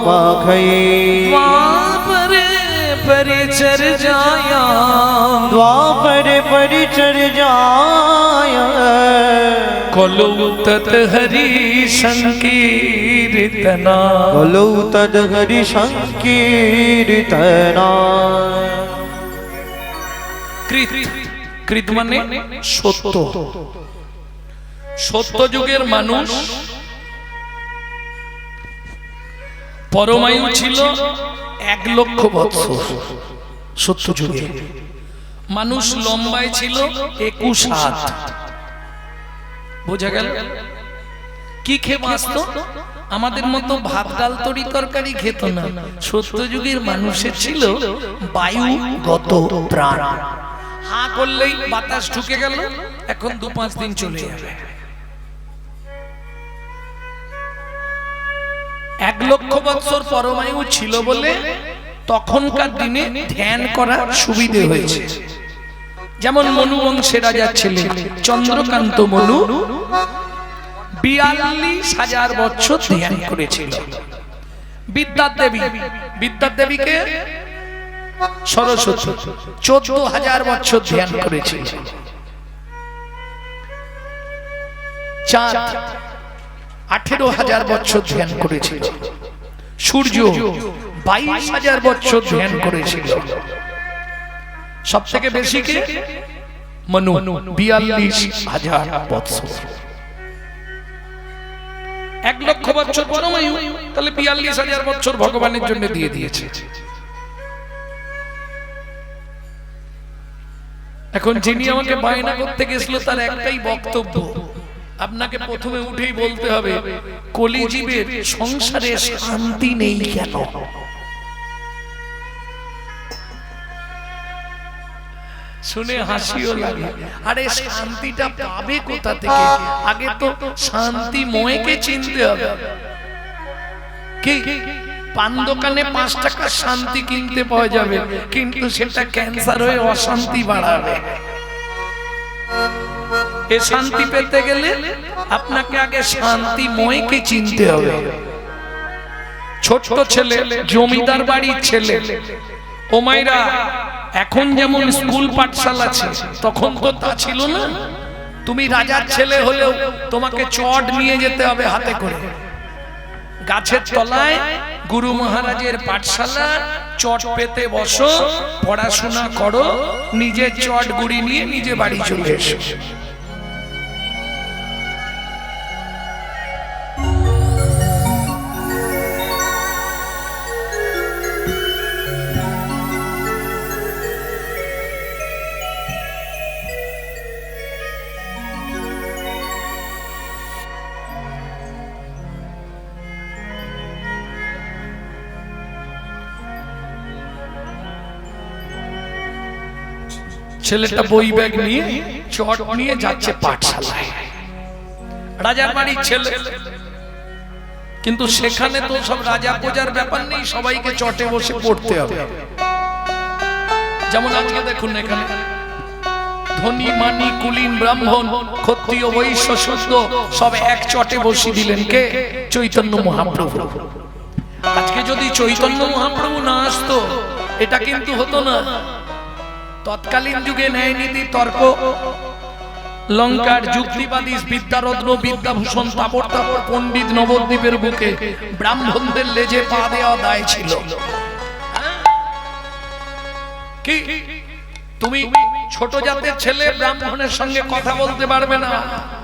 মখৈ, দ্বাপরে পরিচর্যায়াং, দ্বাপরে পরিচর্যায়, কলৌ তৎ হরি সংকীর্তনা, কলৌ তদ হরি সংকীর্তনা। কৃত, কৃত মানে সত্য, সত্য যুগের মানুষ। পরমায়ু ছিল 1,00,000 বৎসর সত্য যুগে, মানুষ লম্বায় ছিল 21 হাত। বোঝা গেল? কি খেয়ে বাঁচত? আমাদের মতো ভাত ডাল তরি তরকারি খেত না। সত্য যুগের মানুষের ছিল বায়ুগত প্রাণ, হা করলেই বাতাস ঢুকে গেল, এখন 2-5 দিন চলে যাবে। 1,00,000 বৎসর পরমায়ু ছিল বলে তখনকার দিনে ধ্যান করার সুবিধে হয়েছে। যেমন মনু বংশের রাজার ছেলে চন্দ্রকান্ত মনু 42,000 বছর ধ্যান করেছিল। বিদ্যার দেবীকে সরস্বতী 14,000 বছর ধ্যান করেছিল। চাঁদ 18,000 বছর ধ্যান করেছিল। সূর্য 22,000 বছর ধ্যান করেছিল। সব থেকে বেশি কে? মনু 42,000 বছর। 1,00,000 বছর পরমায়ু, তাহলে 42,000 বছর ভগবানের জন্য দিয়ে দিয়েছে। এখন যিনি আমাকে বায়না করতে গেছিল তার একটাই বক্তব্য, আপনাকে প্রথমে উঠেই বলতে হবে কলিজীবের সংসারে শান্তি নেই কেন? শুনে হাসিও লাগে। আরে শান্তিটা পাবে কোথা থেকে? আগে তো শান্তি ময়কে চিনতে হবে। কি পান দোকানে 5 টাকা শান্তি কিনতে পাওয়া যাবে, কিন্তু সেটা ক্যান্সার হয়ে অশান্তি বাড়াবে। এ শান্তি পেতে গেলে আপনাকে আগে শান্তি ময়কে চিনতে হবে। ছোট্ট ছেলে, জমিদার বাড়ির ছেলে, ও মাইরা এখন যেমন স্কুল পাঠশালা আছে, তখন তো তা ছিল না। তুমি রাজার ছেলে হলেও তোমাকে চট নিয়ে যেতে হবে হাতে করে। গাছের তলায় গুরু মহারাজের পাঠশালা, চট পেতে বসো, পড়াশোনা করো, নিজের চট গুড়ি নিয়ে নিজে বাড়ি চলে এসো। ছেলেটা বই ব্যাগ নিয়ে চট নিয়ে যাচ্ছে পাঠশালায়, রাজার বাড়ির ছেলে। কিন্তু সেখানে তো সব রাজা প্রজার ব্যাপার নেই, সবাইকে চটে বসে পড়তে হবে। যেমন আজকে দেখুন এখানে ধনী মানি কুলীন ব্রাহ্মণ ক্ষত্রিয় বৈশ্য শূদ্র সব এক চটে বসিয়ে দিলেন। কে? চৈতন্য মহাপ্রভু। আজকে যদি চৈতন্য মহাপ্রভু না আসতো, এটা কিন্তু হতো না। তৎকালীন যুগে ন্যায় নীতি তর্ক লঙ্কার যুক্তিবাদী বিদ্যারত্ন বিদ্যাভূষণ তাপর তাপর পণ্ডিত নবদ্বীপের বুকে ব্রাহ্মণদের লেজে পা দেওয়া দায় ছিল। কি তুমি ছোট জাতের ছেলে ব্রাহ্মণের সঙ্গে কথা বলতে পারবে না,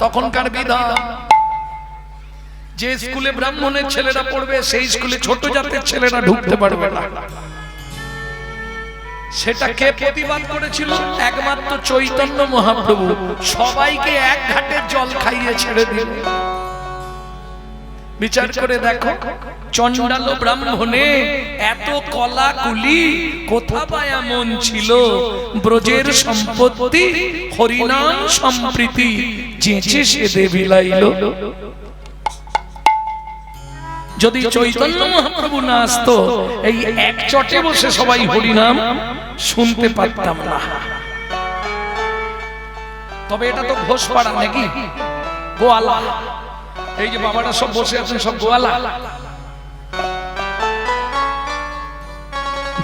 তখনকার বিধান। যে স্কুলে ব্রাহ্মণের ছেলেরা পড়বে সেই স্কুলে ছোট জাতের ছেলেরা ঢুকতে পারবে না। সেটা কে প্রতিবাদ করেছিল? একমাত্র চৈতন্য মহাপ্রভু। সবাইকে এক ঘাটে জল খাইয়ে ছেড়ে দিল। বিচার করে দেখো, চণ্ডাল ব্রাহ্মণে এত কলা কুলি কোথা পায়া মন ছিল, ব্রজের সম্পত্তি হরিনাম সম্প্রীতি যেচে সে দেবিলাইল। যদি চৈতন্য মহাপ্রভু না আসতো, এই এক চটে বসে সবাই হরিনাম শুনতে পারতাম না। তবে এটা তো ঘোষপাড়া নাকি, গোয়ালা। এই যে বাবারা সব বসে আছেন সব গোয়ালা।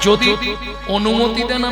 যদি অনুমতি দেন